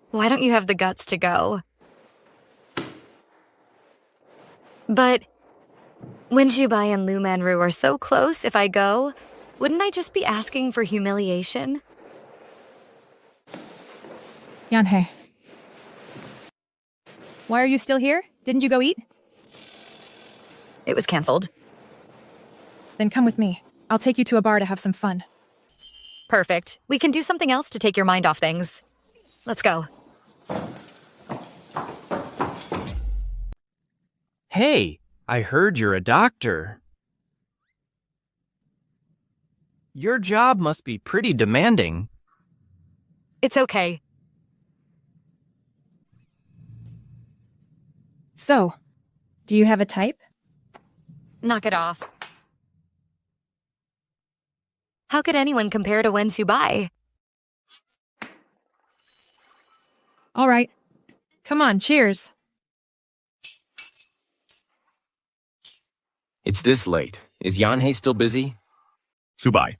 Why don't you have the guts to go? But Wenshubai and Lu Manru are so close. If I go, wouldn't I just be asking for humiliation? Yanhei. Why are you still here? Didn't you go eat? It was canceled. Then come with me. I'll take you to a bar to have some fun. Perfect. We can do something else to take your mind off things. Let's go. Hey, I heard you're a doctor. Your job must be pretty demanding. It's okay. So, do you have a type? Knock it off. How could anyone compare to Wen Subai? All right. Come on, cheers. It's this late. Is Yanhei still busy? Subai,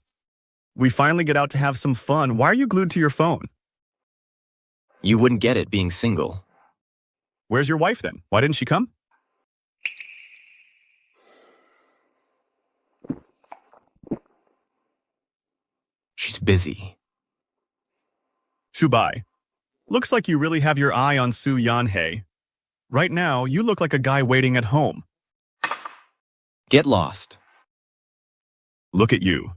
we finally get out to have some fun. Why are you glued to your phone? You wouldn't get it being single. Where's your wife then? Why didn't she come? She's busy. Subai, looks like you really have your eye on Su Yanhei. Right now, you look like a guy waiting at home. Get lost. Look at you.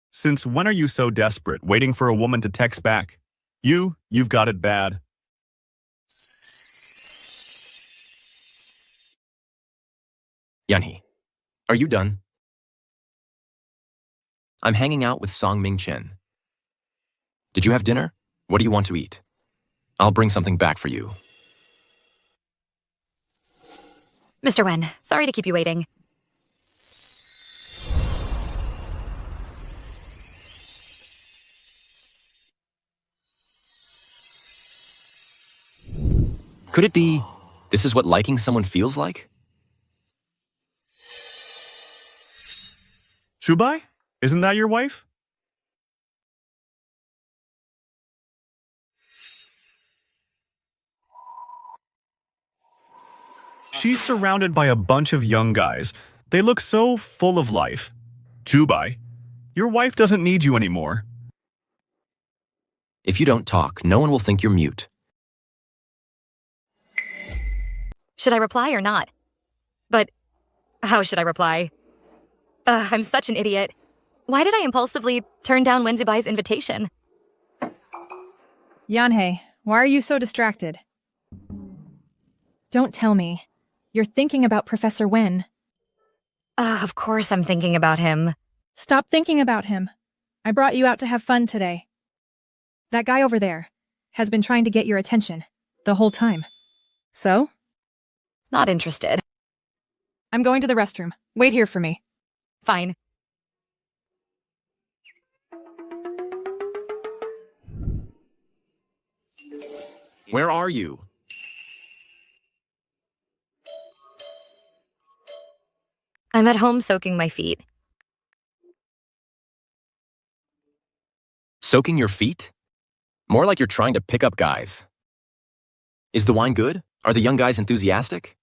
Since when are you so desperate, waiting for a woman to text back? You've got it bad. Yanhei, are you done? I'm hanging out with Song Ming Chen. Did you have dinner? What do you want to eat? I'll bring something back for you. Mr. Wen, sorry to keep you waiting. Could it be this is what liking someone feels like? Subai, isn't that your wife? She's surrounded by a bunch of young guys. They look so full of life. Subai, your wife doesn't need you anymore. If you don't talk, no one will think you're mute. Should I reply or not? But how should I reply? I'm such an idiot. Why did I impulsively turn down Wen Zubai's invitation? Yanhei, why are you so distracted? Don't tell me. You're thinking about Professor Wen. Of course I'm thinking about him. Stop thinking about him. I brought you out to have fun today. That guy over there has been trying to get your attention the whole time. So? Not interested. I'm going to the restroom. Wait here for me. Fine. Where are you? I'm at home soaking my feet. Soaking your feet? More like you're trying to pick up guys. Is the wine good? Are the young guys enthusiastic?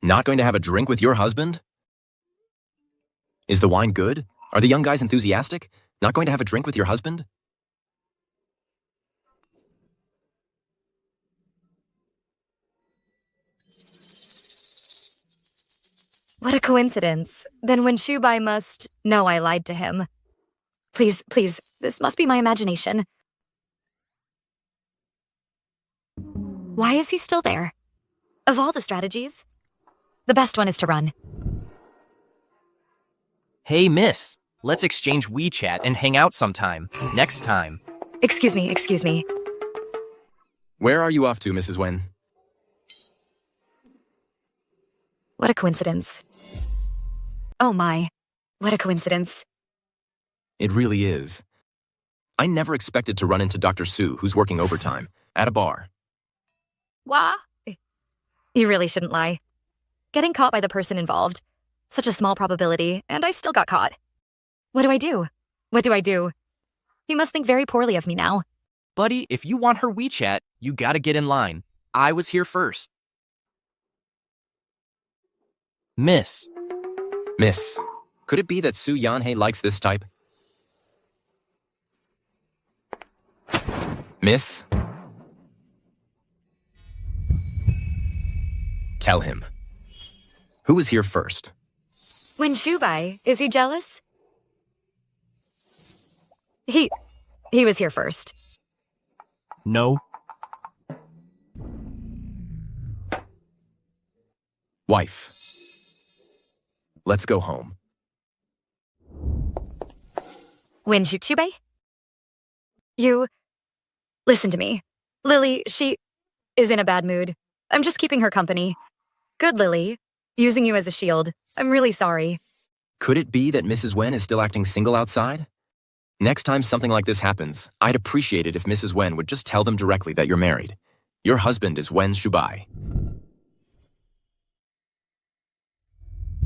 Not going to have a drink with your husband? Is the wine good? Are the young guys enthusiastic? Not going to have a drink with your husband? What a coincidence. Then when Shubai must... No, I lied to him. Please, this must be my imagination. Why is he still there? Of all the strategies, the best one is to run. Hey, miss. Let's exchange WeChat and hang out sometime. Next time. Excuse me. Where are you off to, Mrs. Wen? What a coincidence. Oh my, what a coincidence. It really is. I never expected to run into Dr. Su, who's working overtime, at a bar. Wah? You really shouldn't lie. Getting caught by the person involved. Such a small probability, and I still got caught. What do I do? What do I do? He must think very poorly of me now. Buddy, if you want her WeChat, you gotta get in line. I was here first. Miss, could it be that Su Yanhei likes this type? Miss? Tell him. Who was here first? When Shubai, is he jealous? He was here first. No. Wife. Let's go home. Wen Shubei? You... Listen to me. Lily, she is in a bad mood. I'm just keeping her company. Good, Lily. Using you as a shield. I'm really sorry. Could it be that Mrs. Wen is still acting single outside? Next time something like this happens, I'd appreciate it if Mrs. Wen would just tell them directly that you're married. Your husband is Wen Shubei.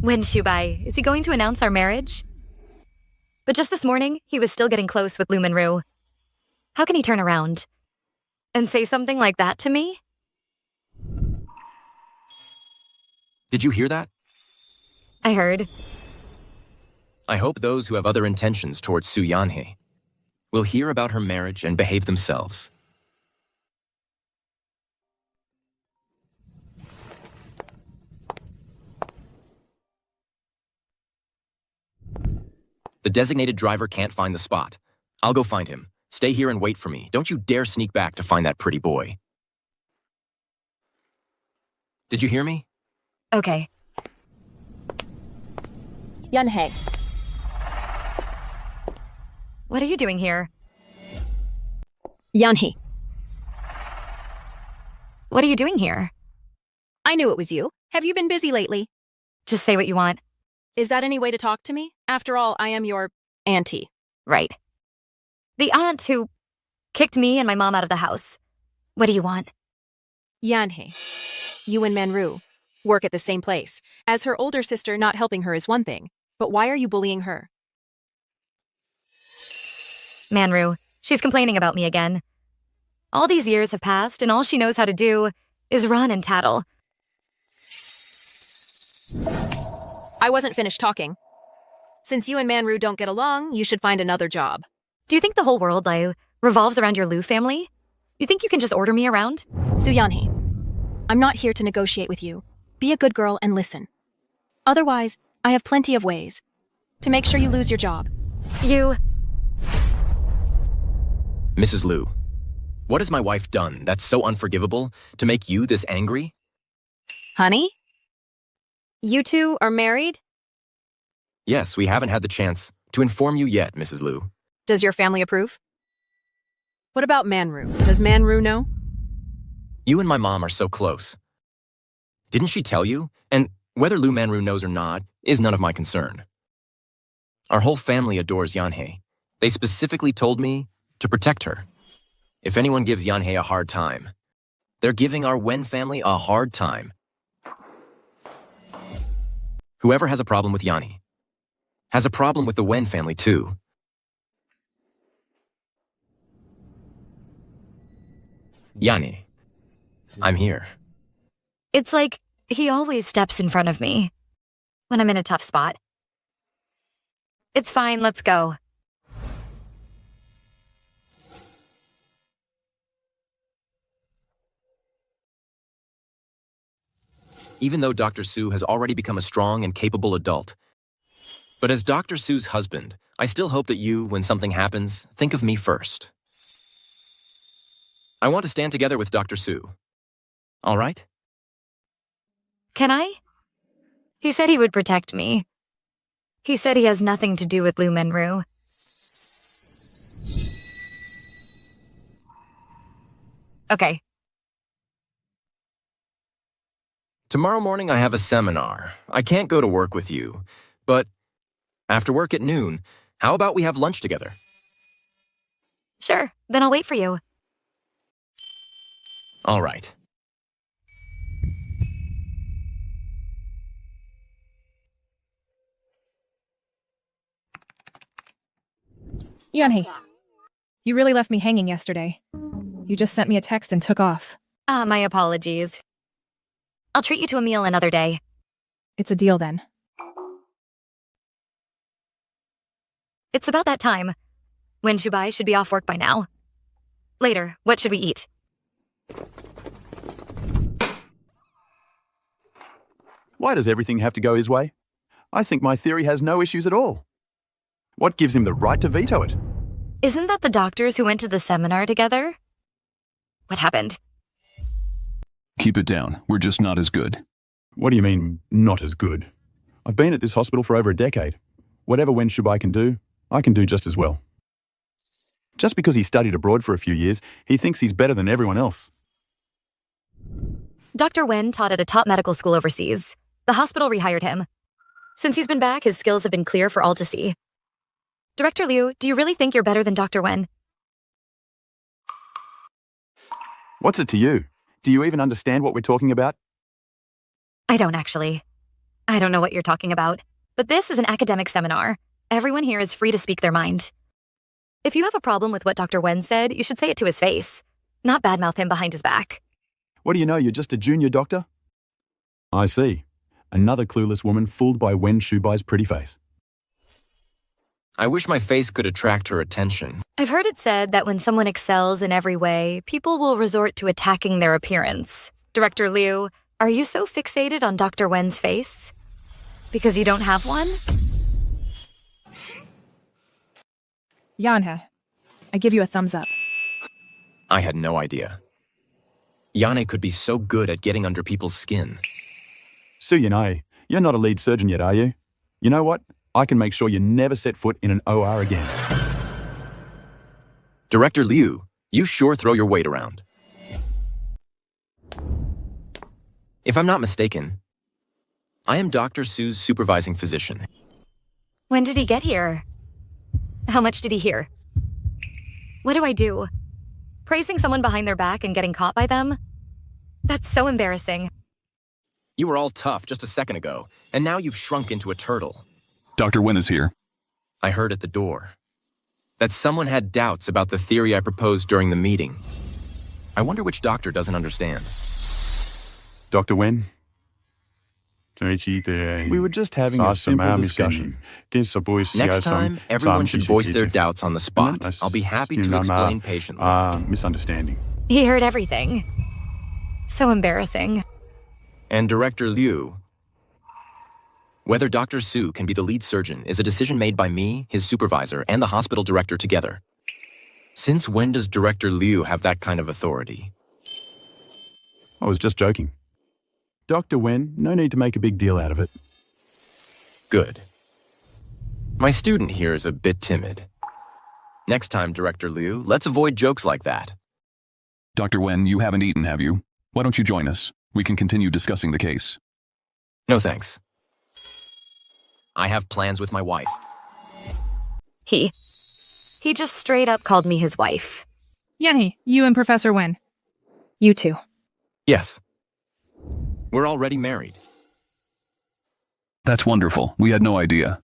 Wen Shubei, is he going to announce our marriage? But just this morning, he was still getting close with Lu Manru. How can he turn around and say something like that to me? Did you hear that? I heard. I hope those who have other intentions towards Su Yanhei will hear about her marriage and behave themselves. The designated driver can't find the spot. I'll go find him. Stay here and wait for me. Don't you dare sneak back to find that pretty boy. Did you hear me? Okay. Yanhei. What are you doing here? Yanhei. What are you doing here? I knew it was you. Have you been busy lately? Just say what you want. Is that any way to talk to me? After all, I am your auntie. Right. The aunt who kicked me and my mom out of the house. What do you want? Yanhei. You and Manru work at the same place. As her older sister, not helping her is one thing. But why are you bullying her? Manru, she's complaining about me again. All these years have passed, and all she knows how to do is run and tattle. I wasn't finished talking. Since you and Manru don't get along, you should find another job. Do you think the whole world revolves around your Lu family? You think you can just order me around? Su Yanhei, I'm not here to negotiate with you. Be a good girl and listen. Otherwise, I have plenty of ways to make sure you lose your job. Mrs. Lu, what has my wife done that's so unforgivable to make you this angry? Honey? You two are married? Yes, we haven't had the chance to inform you yet, Mrs. Lu. Does your family approve? What about Manru? Does Manru know? You and my mom are so close. Didn't she tell you? And whether Lu Manru knows or not is none of my concern. Our whole family adores Yanhei. They specifically told me to protect her. If anyone gives Yanhei a hard time, they're giving our Wen family a hard time. Whoever has a problem with Yanhei has a problem with the Wen family too. Yanhei, I'm here. It's like he always steps in front of me when I'm in a tough spot. It's fine, let's go. Even though Dr. Su has already become a strong and capable adult. But as Dr. Su's husband, I still hope that you, when something happens, think of me first. I want to stand together with Dr. Su. All right? Can I? He said he would protect me. He said he has nothing to do with Lu Manru. Okay. Tomorrow morning I have a seminar. I can't go to work with you, but after work at noon, how about we have lunch together? Sure, then I'll wait for you. All right. Yanhei, you really left me hanging yesterday. You just sent me a text and took off. My apologies. I'll treat you to a meal another day. It's a deal then. It's about that time. Wen Shubei should be off work by now. Later, what should we eat? Why does everything have to go his way? I think my theory has no issues at all. What gives him the right to veto it? Isn't that the doctors who went to the seminar together? What happened? Keep it down. We're just not as good. What do you mean, not as good? I've been at this hospital for over a decade. Whatever Wen Shubai can do, I can do just as well. Just because he studied abroad for a few years, he thinks he's better than everyone else. Dr. Wen taught at a top medical school overseas. The hospital rehired him. Since he's been back, his skills have been clear for all to see. Director Liu, do you really think you're better than Dr. Wen? What's it to you? Do you even understand what we're talking about? I don't actually. I don't know what you're talking about. But this is an academic seminar. Everyone here is free to speak their mind. If you have a problem with what Dr. Wen said, you should say it to his face, not badmouth him behind his back. What do you know, you're just a junior doctor? I see. Another clueless woman fooled by Wen Shubai's pretty face. I wish my face could attract her attention. I've heard it said that when someone excels in every way, people will resort to attacking their appearance. Director Liu, are you so fixated on Dr. Wen's face? Because you don't have one? Yanhe, I give you a thumbs up. I had no idea. Yane could be so good at getting under people's skin. Su Yanai, you're not a lead surgeon yet, are you? You know what? I can make sure you never set foot in an OR again. Director Liu, you sure throw your weight around. If I'm not mistaken, I am Dr. Su's supervising physician. When did he get here? How much did he hear? What do I do? Praising someone behind their back and getting caught by them? That's so embarrassing. You were all tough just a second ago, and now you've shrunk into a turtle. Dr. Wen is here. I heard at the door that someone had doubts about the theory I proposed during the meeting. I wonder which doctor doesn't understand. Dr. Wen? We were just having a simple discussion. Next time, everyone should voice their doubts on the spot. I'll be happy to explain patiently. Misunderstanding. He heard everything. So embarrassing. And Director Liu, whether Dr. Su can be the lead surgeon is a decision made by me, his supervisor, and the hospital director together. Since when does Director Liu have that kind of authority? I was just joking. Dr. Wen, no need to make a big deal out of it. Good. My student here is a bit timid. Next time, Director Liu, let's avoid jokes like that. Dr. Wen, you haven't eaten, have you? Why don't you join us? We can continue discussing the case. No thanks. I have plans with my wife. He just straight up called me his wife. Yanhe, you and Professor Wen. You two. Yes. We're already married. That's wonderful. We had no idea.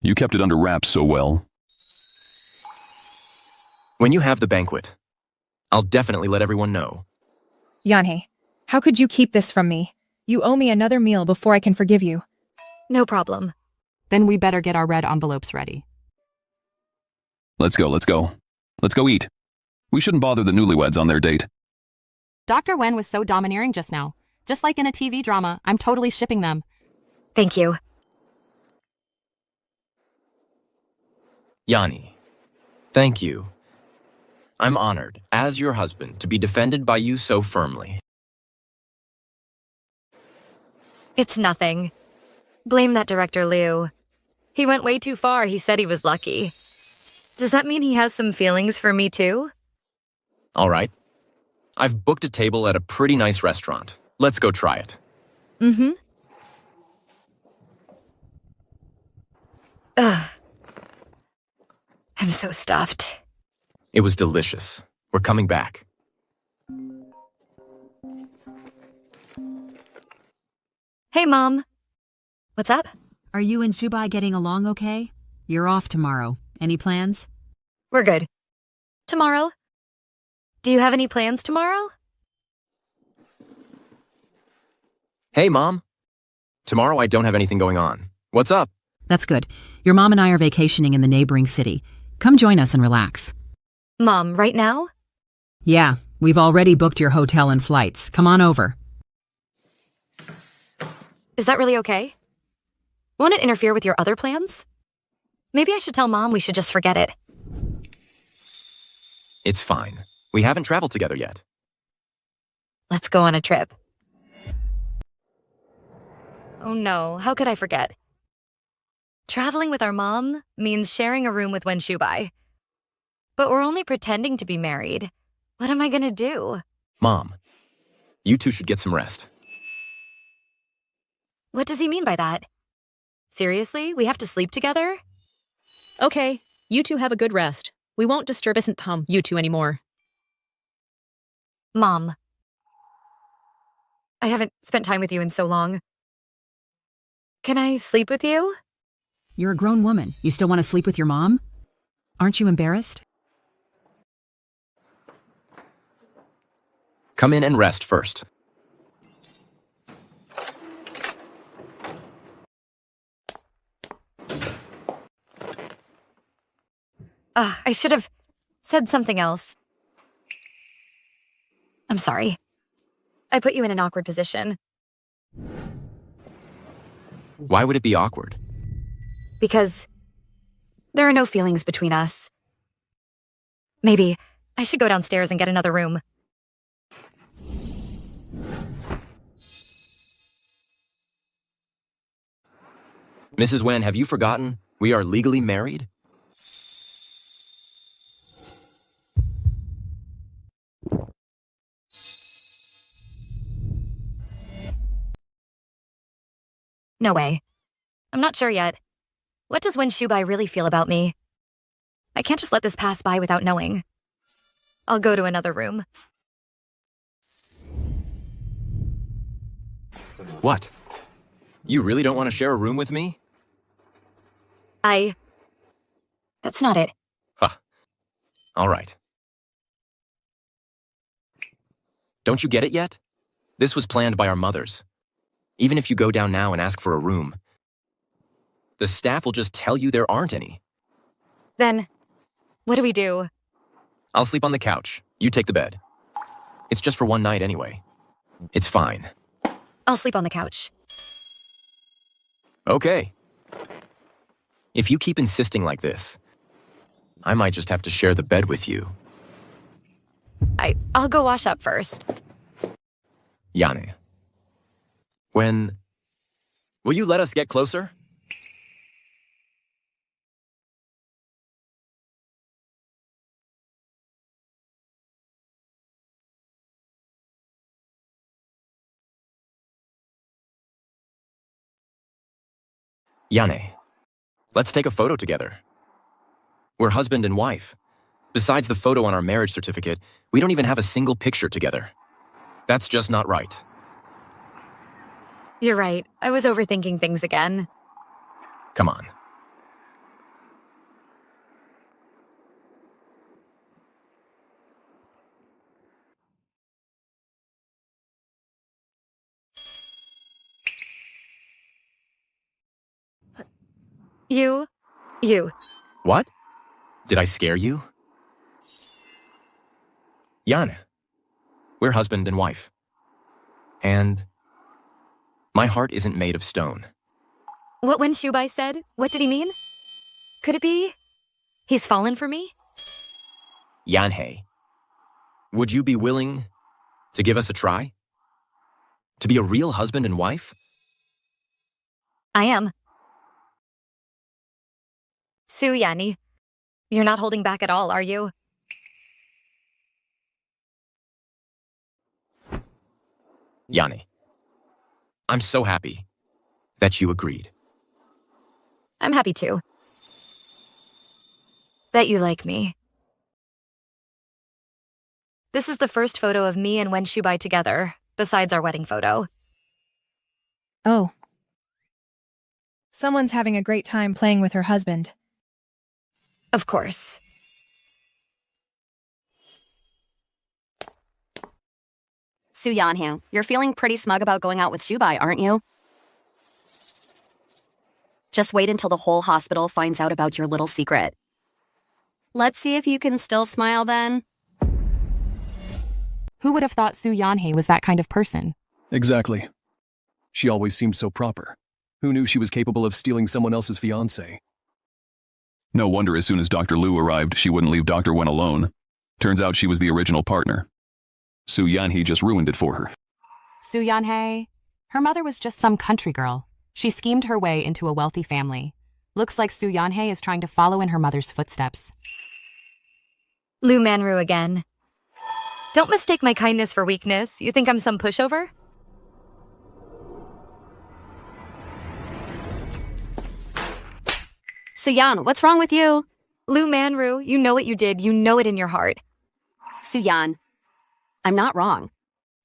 You kept it under wraps so well. When you have the banquet, I'll definitely let everyone know. Yanhe, how could you keep this from me? You owe me another meal before I can forgive you. No problem. Then we better get our red envelopes ready. Let's go. Let's go eat. We shouldn't bother the newlyweds on their date. Dr. Wen was so domineering just now. Just like in a TV drama, I'm totally shipping them. Thank you. Yanni, thank you. I'm honored, as your husband, to be defended by you so firmly. It's nothing. Blame that Director Liu. He went way too far. He said he was lucky. Does that mean he has some feelings for me too? All right. I've booked a table at a pretty nice restaurant. Let's go try it. Mm-hmm. Ugh. I'm so stuffed. It was delicious. We're coming back. Hey, Mom. What's up? Are you and Subai getting along okay? You're off tomorrow. Any plans? We're good. Tomorrow? Do you have any plans tomorrow? Hey, Mom. Tomorrow I don't have anything going on. What's up? That's good. Your mom and I are vacationing in the neighboring city. Come join us and relax. Mom, right now? Yeah, we've already booked your hotel and flights. Come on over. Is that really okay? Won't it interfere with your other plans? Maybe I should tell Mom we should just forget it. It's fine. We haven't traveled together yet. Let's go on a trip. Oh no, how could I forget? Traveling with our mom means sharing a room with Wen Shubai. But we're only pretending to be married. What am I gonna do? Mom, you two should get some rest. What does he mean by that? Seriously? We have to sleep together? Okay, you two have a good rest. We won't disturb you two anymore. Mom. I haven't spent time with you in so long. Can I sleep with you? You're a grown woman. You still want to sleep with your mom? Aren't you embarrassed? Come in and rest first. I should have said something else. I'm sorry. I put you in an awkward position. Why would it be awkward? Because there are no feelings between us. Maybe I should go downstairs and get another room. Mrs. Wen, have you forgotten? We are legally married? No way. I'm not sure yet. What does Wen Shubai really feel about me? I can't just let this pass by without knowing. I'll go to another room. What? You really don't want to share a room with me? That's not it. Huh. All right. Don't you get it yet? This was planned by our mothers. Even if you go down now and ask for a room, the staff will just tell you there aren't any. Then, what do we do? I'll sleep on the couch. You take the bed. It's just for one night anyway. It's fine. I'll sleep on the couch. Okay. If you keep insisting like this, I might just have to share the bed with you. I'll go wash up first. Yane. Will you let us get closer? Yane, let's take a photo together. We're husband and wife. Besides the photo on our marriage certificate, we don't even have a single picture together. That's just not right. You're right. I was overthinking things again. Come on. You. What? Did I scare you? Yane, we're husband and wife. And my heart isn't made of stone. What Wen Shubai said? What did he mean? Could it be he's fallen for me? Yanhei, would you be willing to give us a try? To be a real husband and wife? I am. Su Yani, you're not holding back at all, are you? Yane, I'm so happy that you agreed. I'm happy too. That you like me. This is the first photo of me and Wen Shubai together, besides our wedding photo. Oh. Someone's having a great time playing with her husband. Of course. Su Yanhu, you're feeling pretty smug about going out with Shubai, aren't you? Just wait until the whole hospital finds out about your little secret. Let's see if you can still smile then. Who would have thought Su Yanhei was that kind of person? Exactly. She always seemed so proper. Who knew she was capable of stealing someone else's fiancé? No wonder as soon as Dr. Liu arrived, she wouldn't leave Dr. Wen alone. Turns out she was the original partner. Su Yanhee just ruined it for her. Su Yanhee, her mother was just some country girl. She schemed her way into a wealthy family. Looks like Su Yanhee is trying to follow in her mother's footsteps. Lu Manru again. Don't mistake my kindness for weakness. You think I'm some pushover? Suyan, what's wrong with you? Lu Manru, you know what you did. You know it in your heart. Suyan, I'm not wrong.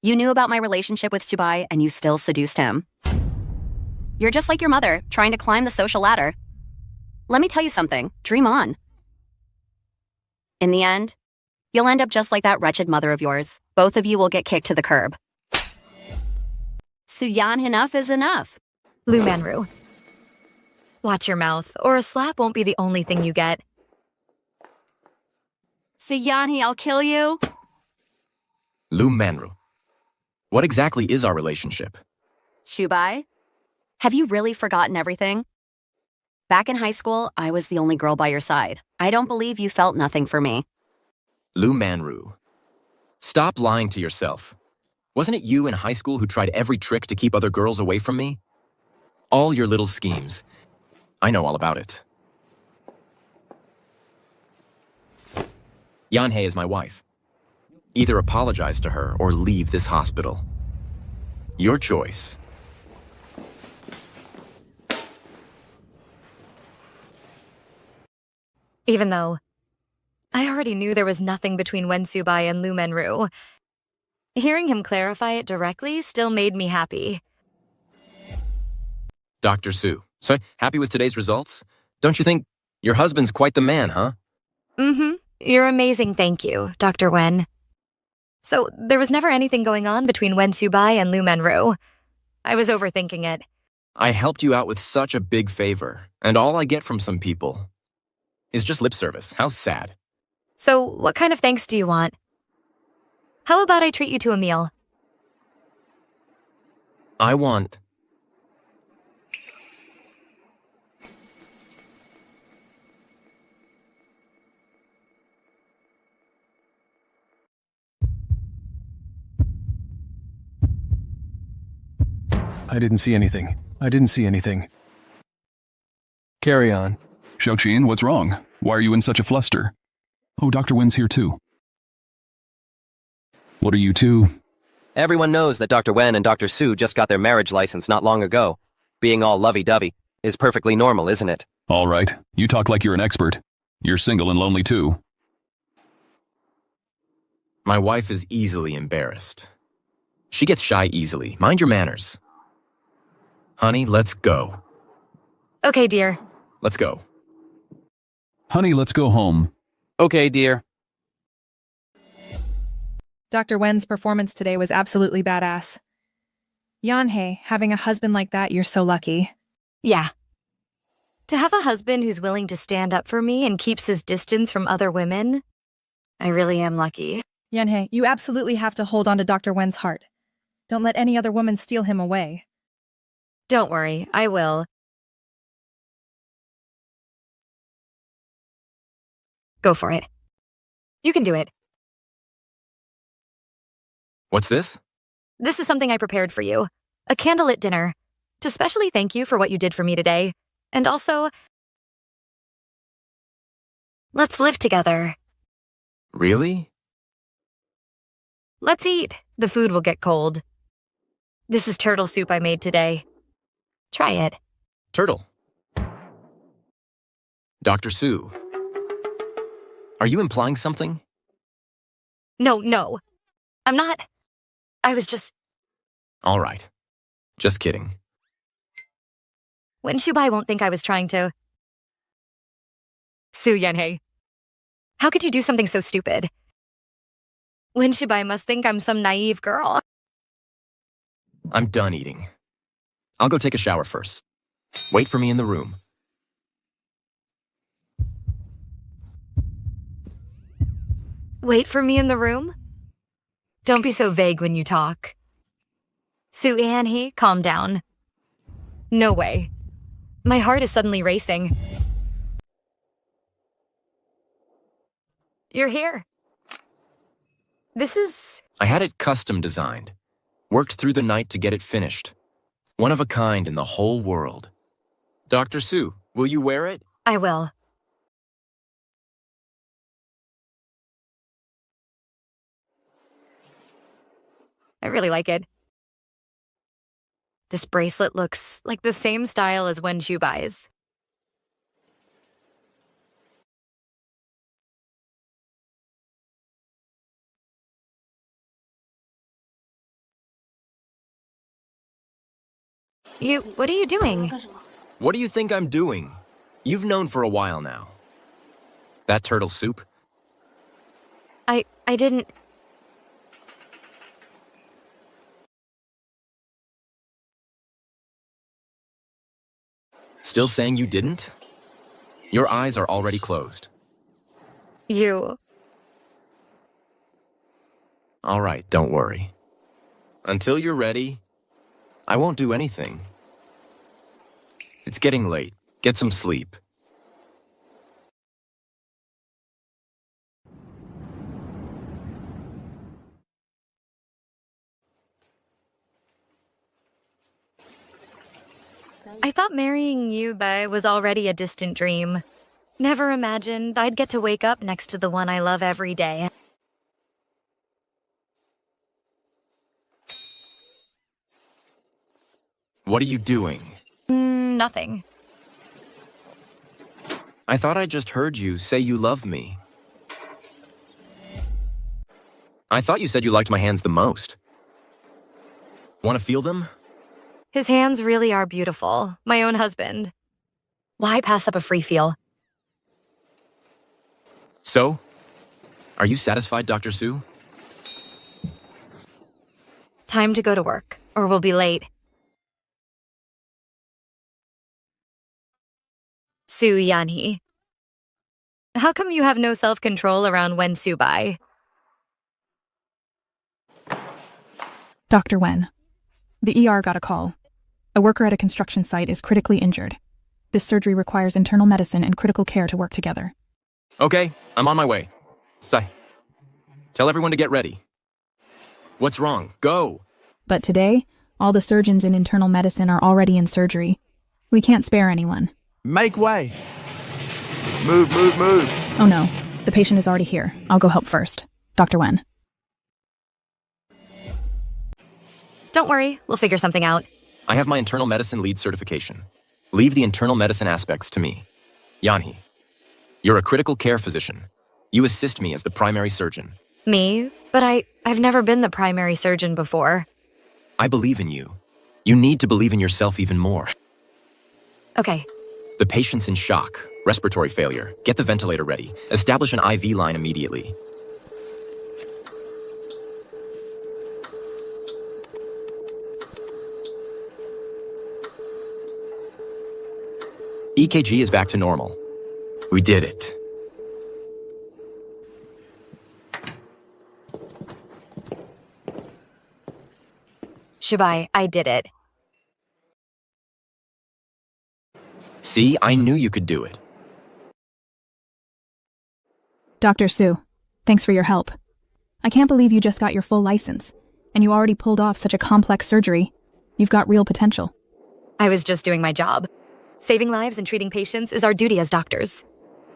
You knew about my relationship with Subai and you still seduced him. You're just like your mother, trying to climb the social ladder. Let me tell you something. Dream on. In the end, you'll end up just like that wretched mother of yours. Both of you will get kicked to the curb. Suyan, enough is enough. Lu Manru. Watch your mouth, or a slap won't be the only thing you get. Suyanhee, I'll kill you. Lu Manru. What exactly is our relationship? Shubai, have you really forgotten everything? Back in high school, I was the only girl by your side. I don't believe you felt nothing for me. Lu Manru. Stop lying to yourself. Wasn't it you in high school who tried every trick to keep other girls away from me? All your little schemes. I know all about it. Yanhee is my wife. Either apologize to her or leave this hospital. Your choice. Even though I already knew there was nothing between Wen Subai and Lu Manru, hearing him clarify it directly still made me happy. Dr. Su, so happy with today's results? Don't you think your husband's quite the man, huh? Mm-hmm. You're amazing, thank you, Dr. Wen. So, there was never anything going on between Wen Subai and Lu Manru. I was overthinking it. I helped you out with such a big favor, and all I get from some people is just lip service. How sad. So, what kind of thanks do you want? How about I treat you to a meal? I want... I didn't see anything. I didn't see anything. Carry on. Xiaoqin, what's wrong? Why are you in such a fluster? Oh, Dr. Wen's here too. What are you two? Everyone knows that Dr. Wen and Dr. Su just got their marriage license not long ago. Being all lovey-dovey is perfectly normal, isn't it? All right. You talk like you're an expert. You're single and lonely too. My wife is easily embarrassed. She gets shy easily. Mind your manners. Honey, let's go. Okay, dear. Let's go. Honey, let's go home. Okay, dear. Dr. Wen's performance today was absolutely badass. Yanhee, having a husband like that, you're so lucky. Yeah. To have a husband who's willing to stand up for me and keeps his distance from other women, I really am lucky. Yanhee, you absolutely have to hold on to Dr. Wen's heart. Don't let any other woman steal him away. Don't worry, I will. Go for it. You can do it. What's this? This is something I prepared for you. A candlelit dinner. To specially thank you for what you did for me today. And also, let's live together. Really? Let's eat. The food will get cold. This is turtle soup I made today. Try it. Turtle. Dr. Su. Are you implying something? No. I'm not. I was just... All right. Just kidding. Wen Shubai won't think I was trying to... Su Yanhee. How could you do something so stupid? Wen Shubai must think I'm some naive girl. I'm done eating. I'll go take a shower first. Wait for me in the room. Wait for me in the room? Don't be so vague when you talk. Su Yanhee, calm down. No way. My heart is suddenly racing. You're here. This is... I had it custom designed. Worked through the night to get it finished. One of a kind in the whole world. Dr. Sue, will you wear it? I will. I really like it. This bracelet looks like the same style as Wen Shu buys. What are you doing? What do you think I'm doing? You've known for a while now. That turtle soup? I didn't... Still saying you didn't? Your eyes are already closed. All right, don't worry. Until you're ready, I won't do anything. It's getting late. Get some sleep. I thought marrying you was already a distant dream. Never imagined I'd get to wake up next to the one I love every day. What are you doing? Nothing. I thought I just heard you say you love me. I thought you said you liked my hands the most. Want to feel them? His hands really are beautiful. My own husband. Why pass up a free feel? So, are you satisfied, Dr. Sue? Time to go to work, or we'll be late. Sue Yanhee. How come you have no self-control around Wen Subai? Dr. Wen. The ER got a call. A worker at a construction site is critically injured. This surgery requires internal medicine and critical care to work together. Okay, I'm on my way. Sai. Tell everyone to get ready. What's wrong? Go! But today, all the surgeons in internal medicine are already in surgery. We can't spare anyone. Make way! Move, move, move! Oh no, the patient is already here. I'll go help first. Dr. Wen. Don't worry, we'll figure something out. I have my internal medicine lead certification. Leave the internal medicine aspects to me. Yanhee, you're a critical care physician. You assist me as the primary surgeon. Me? But I've never been the primary surgeon before. I believe in you. You need to believe in yourself even more. Okay. The patient's in shock. Respiratory failure. Get the ventilator ready. Establish an IV line immediately. EKG is back to normal. We did it. Shubai, I did it. See, I knew you could do it. Dr. Sue, thanks for your help. I can't believe you just got your full license, and you already pulled off such a complex surgery. You've got real potential. I was just doing my job. Saving lives and treating patients is our duty as doctors.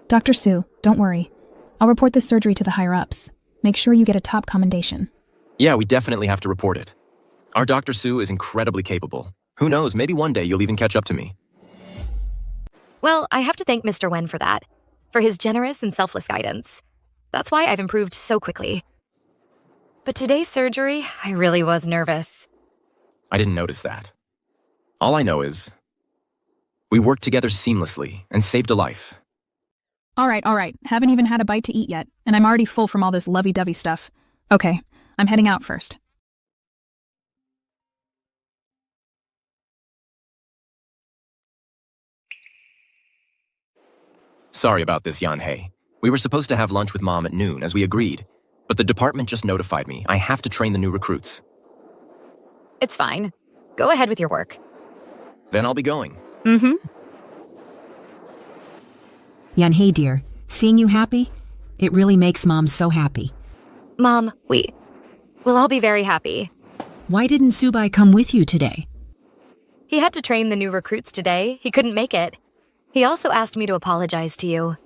Dr. Sue, don't worry. I'll report this surgery to the higher-ups. Make sure you get a top commendation. Yeah, we definitely have to report it. Our Dr. Sue is incredibly capable. Who knows, maybe one day you'll even catch up to me. Well, I have to thank Mr. Wen for that. For his generous and selfless guidance. That's why I've improved so quickly. But today's surgery, I really was nervous. I didn't notice that. All I know is, we worked together seamlessly and saved a life. All right. Haven't even had a bite to eat yet, and I'm already full from all this lovey-dovey stuff. Okay, I'm heading out first. Sorry about this, Yanhee. We were supposed to have lunch with Mom at noon, as we agreed. But the department just notified me. I have to train the new recruits. It's fine. Go ahead with your work. Then I'll be going. Mm-hmm. Yanhee, dear, seeing you happy, it really makes Mom so happy. Mom, we'll all be very happy. Why didn't Subai come with you today? He had to train the new recruits today. He couldn't make it. He also asked me to apologize to you.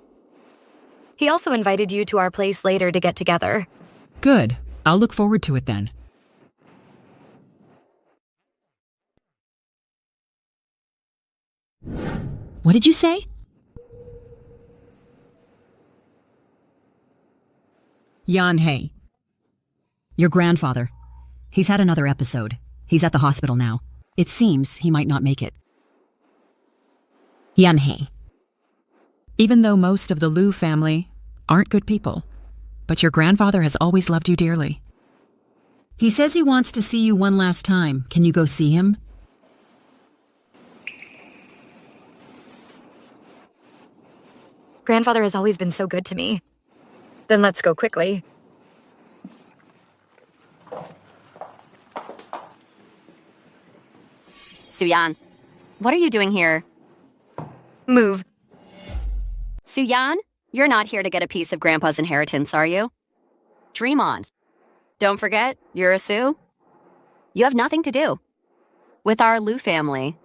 He also invited you to our place later to get together. Good. I'll look forward to it then. What did you say? Yanhei. Your grandfather. He's had another episode. He's at the hospital now. It seems he might not make it. Yanhei. Even though most of the Liu family aren't good people, but your grandfather has always loved you dearly. He says he wants to see you one last time. Can you go see him? Grandfather has always been so good to me. Then let's go quickly. Suyan, what are you doing here? Move. Suyan, you're not here to get a piece of Grandpa's inheritance, are you? Dream on. Don't forget, you're a Sue. You have nothing to do with our Liu family.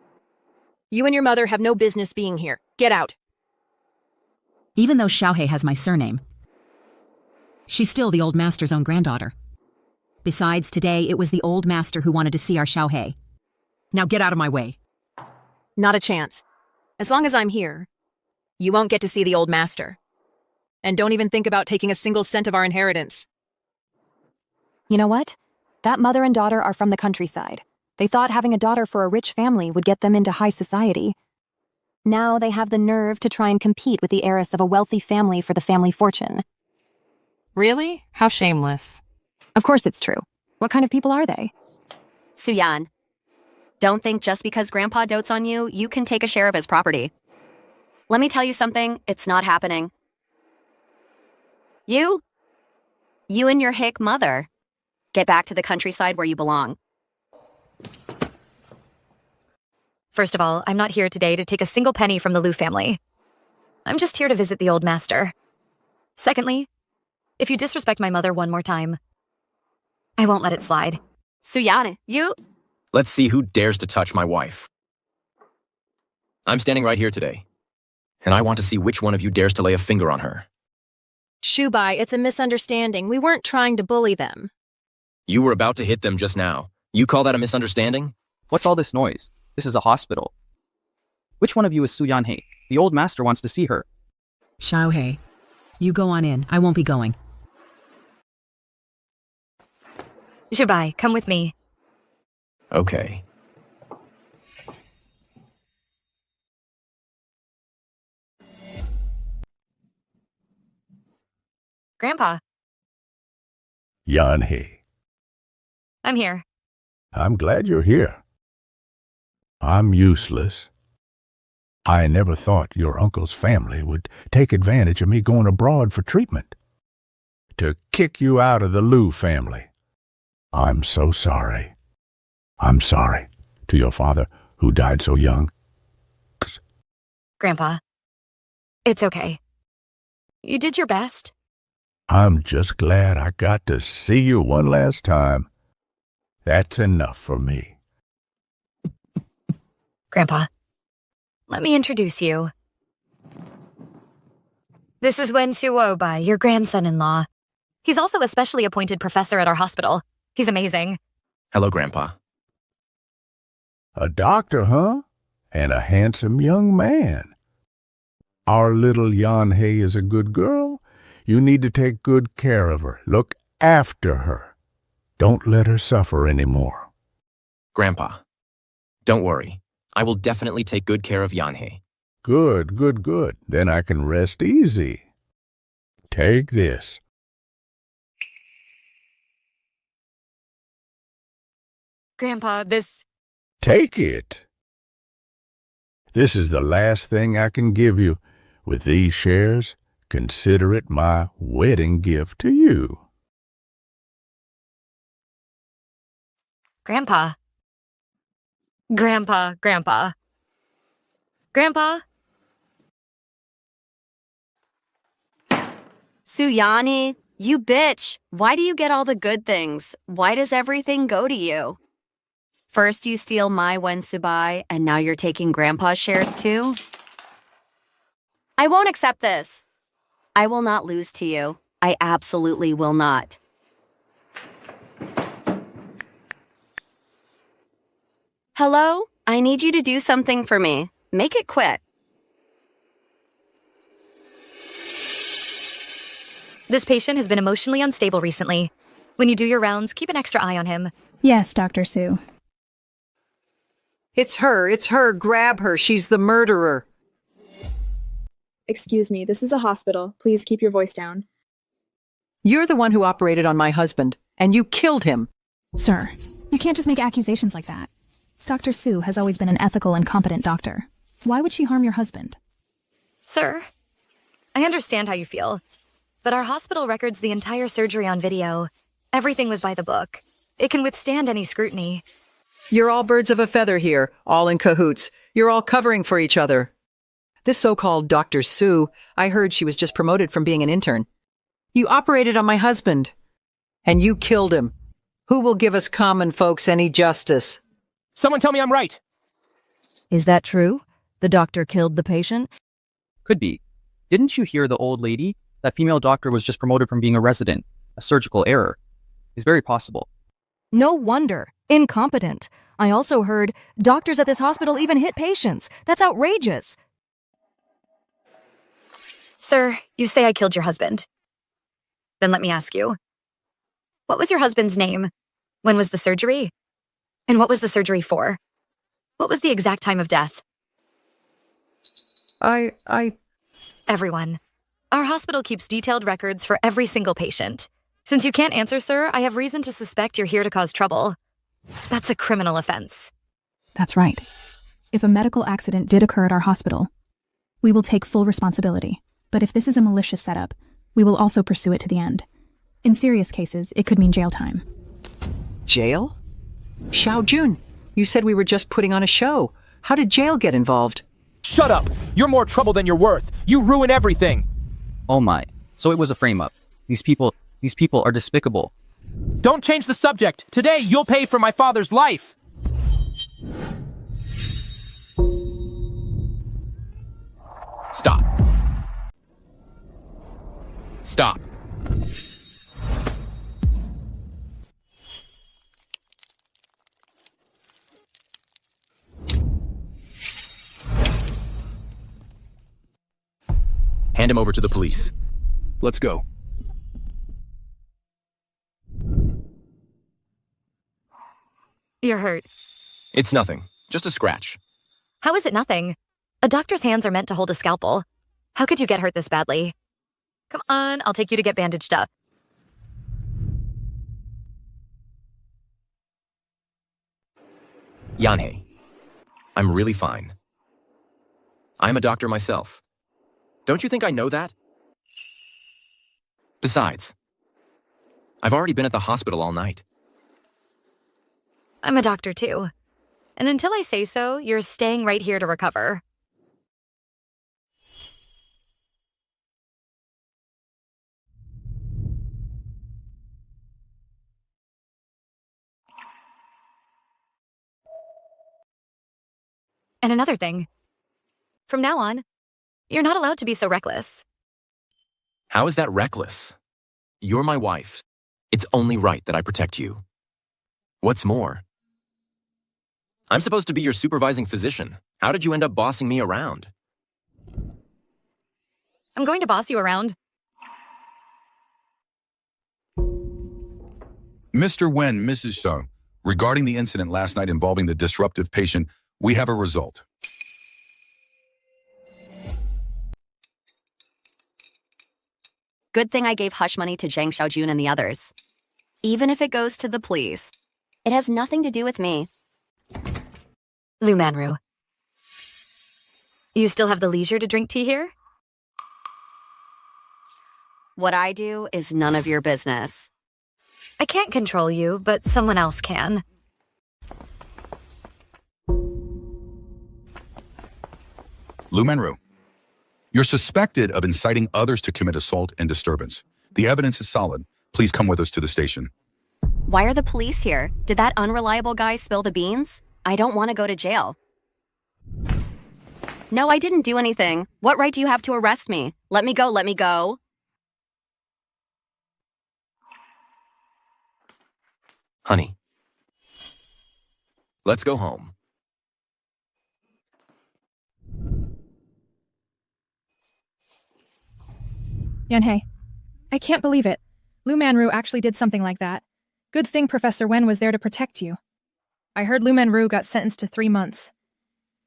You and your mother have no business being here. Get out. Even though Xiaohei has my surname, she's still the old master's own granddaughter. Besides, today it was the old master who wanted to see our Xiaohei. Now get out of my way. Not a chance. As long as I'm here, you won't get to see the old master. And don't even think about taking a single cent of our inheritance. You know what? That mother and daughter are from the countryside. They thought having a daughter for a rich family would get them into high society. Now they have the nerve to try and compete with the heiress of a wealthy family for the family fortune. Really? How shameless. Of course it's true. What kind of people are they? Suyan, don't think just because Grandpa dotes on you, you can take a share of his property. Let me tell you something, it's not happening. You and your hick mother, get back to the countryside where you belong. First of all, I'm not here today to take a single penny from the Liu family. I'm just here to visit the old master. Secondly, if you disrespect my mother one more time, I won't let it slide. Suyan, you... Let's see who dares to touch my wife. I'm standing right here today, and I want to see which one of you dares to lay a finger on her. Shubai, it's a misunderstanding. We weren't trying to bully them. You were about to hit them just now. You call that a misunderstanding? What's all this noise? This is a hospital. Which one of you is Su Yanhei? The old master wants to see her. Xiaohei, you go on in. I won't be going. Shubai, come with me. Okay. Grandpa, Yanhei, I'm here. I'm glad you're here. I'm useless. I never thought your uncle's family would take advantage of me going abroad for treatment. To kick you out of the Liu family. I'm so sorry. I'm sorry to your father, who died so young. Grandpa, it's okay. You did your best. I'm just glad I got to see you one last time. That's enough for me. Grandpa, let me introduce you. This is Wen Suobai, your grandson-in-law. He's also a specially appointed professor at our hospital. He's amazing. Hello, Grandpa. A doctor, huh? And a handsome young man. Our little Yanhei is a good girl. You need to take good care of her. Look after her. Don't let her suffer anymore. Grandpa, don't worry. I will definitely take good care of Yanhei. Good, good, good. Then I can rest easy. Take this. Grandpa, this... Take it. This is the last thing I can give you. With these shares, consider it my wedding gift to you. Grandpa. Grandpa. Suyani, You bitch! Why do you get all the good things? Why does everything go to you? First you steal my Wen Subai, and now you're taking Grandpa's shares too? I won't accept this. I will not lose to you. I absolutely will not. Hello? I need you to do something for me. Make it quick. This patient has been emotionally unstable recently. When you do your rounds, keep an extra eye on him. Yes, Dr. Sue. It's her. Grab her. She's the murderer. Excuse me, this is a hospital. Please keep your voice down. You're the one who operated on my husband, and you killed him. Sir, you can't just make accusations like that. Dr. Sue has always been an ethical and competent doctor. Why would she harm your husband? Sir, I understand how you feel, but our hospital records the entire surgery on video. Everything was by the book. It can withstand any scrutiny. You're all birds of a feather here, all in cahoots. You're all covering for each other. This so-called Dr. Sue, I heard she was just promoted from being an intern. You operated on my husband, and you killed him. Who will give us common folks any justice? Someone tell me I'm right. Is that true? The doctor killed the patient? Could be. Didn't you hear the old lady? That female doctor was just promoted from being a resident. A surgical error. It's very possible. No wonder. Incompetent. I also heard doctors at this hospital even hit patients. That's outrageous. Sir, you say I killed your husband. Then let me ask you. What was your husband's name? When was the surgery? And what was the surgery for? What was the exact time of death? Everyone. Our hospital keeps detailed records for every single patient. Since you can't answer, sir, I have reason to suspect you're here to cause trouble. That's a criminal offense. That's right. If a medical accident did occur at our hospital, we will take full responsibility. But if this is a malicious setup, we will also pursue it to the end. In serious cases, it could mean jail time. Jail? Xiao Jun, you said we were just putting on a show. How did jail get involved? Shut up! You're more trouble than you're worth. You ruin everything. Oh my. So it was a frame-up. These people are despicable. Don't change the subject. Today, you'll pay for my father's life. Stop. Stop. Hand him over to the police. Let's go. You're hurt. It's nothing. Just a scratch. How is it nothing? A doctor's hands are meant to hold a scalpel. How could you get hurt this badly? Come on, I'll take you to get bandaged up. Yanhei, I'm really fine. I'm a doctor myself. Don't you think I know that? Besides, I've already been at the hospital all night. I'm a doctor too. And until I say so, you're staying right here to recover. And another thing. From now on, you're not allowed to be so reckless. How is that reckless? You're my wife. It's only right that I protect you. What's more, I'm supposed to be your supervising physician. How did you end up bossing me around? I'm going to boss you around. Mr. Wen, Mrs. Shou, regarding the incident last night involving the disruptive patient, we have a result. Good thing I gave hush money to Zhang Xiaojun and the others. Even if it goes to the police, it has nothing to do with me. Lu Manru. You still have the leisure to drink tea here? What I do is none of your business. I can't control you, but someone else can. Lu Manru, you're suspected of inciting others to commit assault and disturbance. The evidence is solid. Please come with us to the station. Why are the police here? Did that unreliable guy spill the beans? I don't want to go to jail. No, I didn't do anything. What right do you have to arrest me? Let me go, let me go. Honey, let's go home. Yanhei, I can't believe it. Lu Manru actually did something like that. Good thing Professor Wen was there to protect you. I heard Lu Manru got sentenced to 3 months,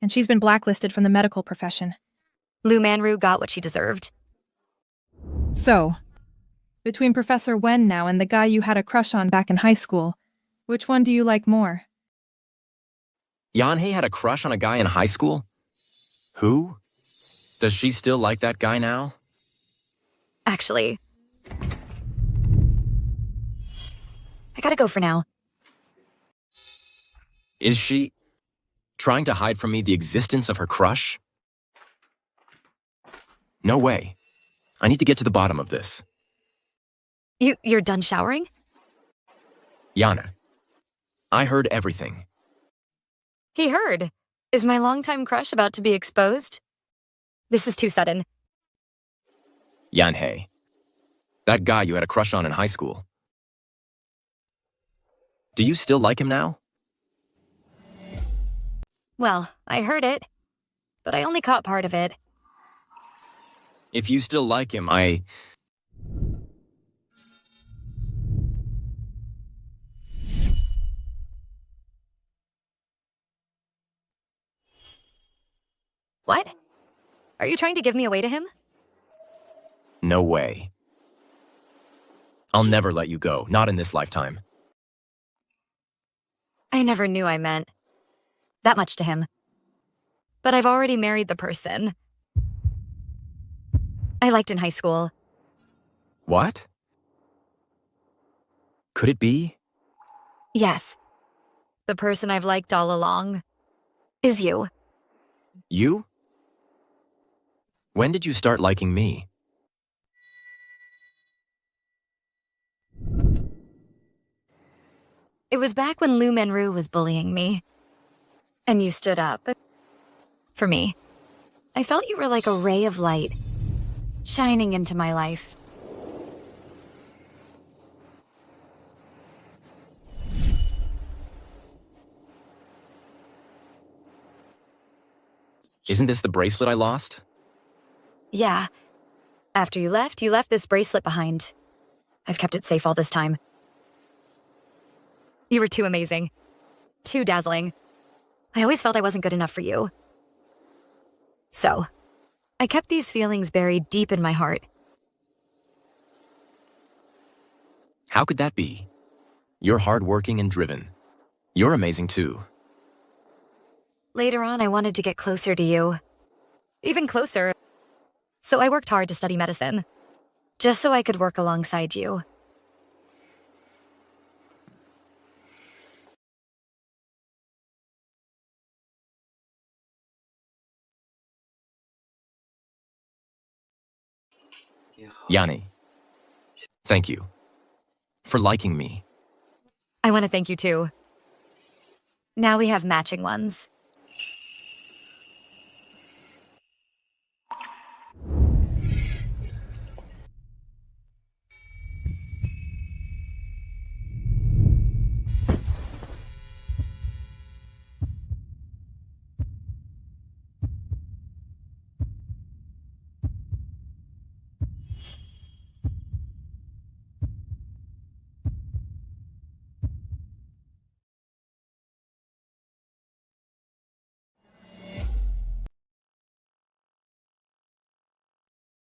and she's been blacklisted from the medical profession. Lu Manru got what she deserved. So, between Professor Wen now and the guy you had a crush on back in high school, which one do you like more? Yanhei had a crush on a guy in high school? Who? Does she still like that guy now? Actually, I gotta go for now. Is she trying to hide from me the existence of her crush? No way. I need to get to the bottom of this. You're done showering? Yana, I heard everything. He heard. Is my longtime crush about to be exposed? This is too sudden. Yanhei, that guy you had a crush on in high school. Do you still like him now? Well, I heard it, but I only caught part of it. If you still like him, What? Are you trying to give me away to him? No way. I'll never let you go, not in this lifetime. I never knew I meant that much to him. But I've already married the person I liked in high school. What? Could it be? Yes. The person I've liked all along is you. You? When did you start liking me? It was back when Lu Manru was bullying me. And you stood up for me. I felt you were like a ray of light, shining into my life. Isn't this the bracelet I lost? Yeah. After you left this bracelet behind. I've kept it safe all this time. You were too amazing. Too dazzling. I always felt I wasn't good enough for you. So, I kept these feelings buried deep in my heart. How could that be? You're hardworking and driven. You're amazing too. Later on, I wanted to get closer to you. Even closer. So I worked hard to study medicine. Just so I could work alongside you. Yanni, thank you for liking me. I want to thank you too. Now we have matching ones.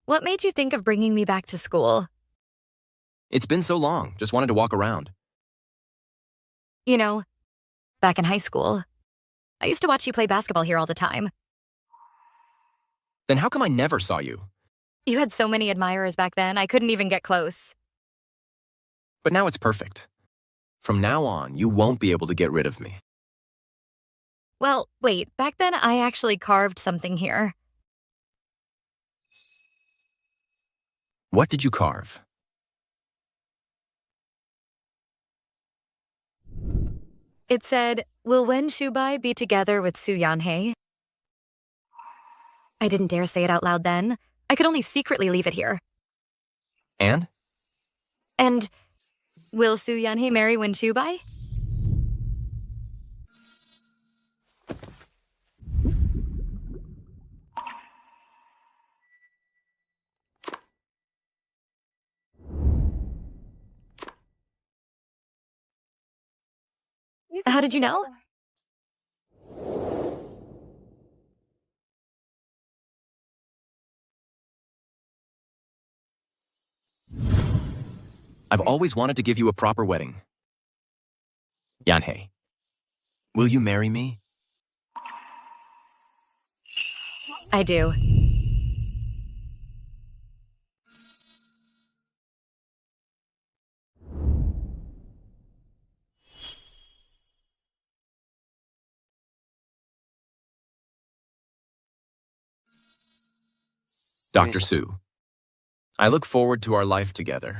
What made you think of bringing me back to school? It's been so long, just wanted to walk around. You know, back in high school, I used to watch you play basketball here all the time. Then how come I never saw you? You had so many admirers back then, I couldn't even get close. But now it's perfect. From now on, you won't be able to get rid of me. Well, wait, back then I actually carved something here. What did you carve? It said, "Will Wen Shubai be together with Su Yanhei?" I didn't dare say it out loud then. I could only secretly leave it here. And? And will Su Yanhei marry Wen Shubai? How did you know? I've always wanted to give you a proper wedding. Yanhei, will you marry me? I do. Dr. Su, I look forward to our life together.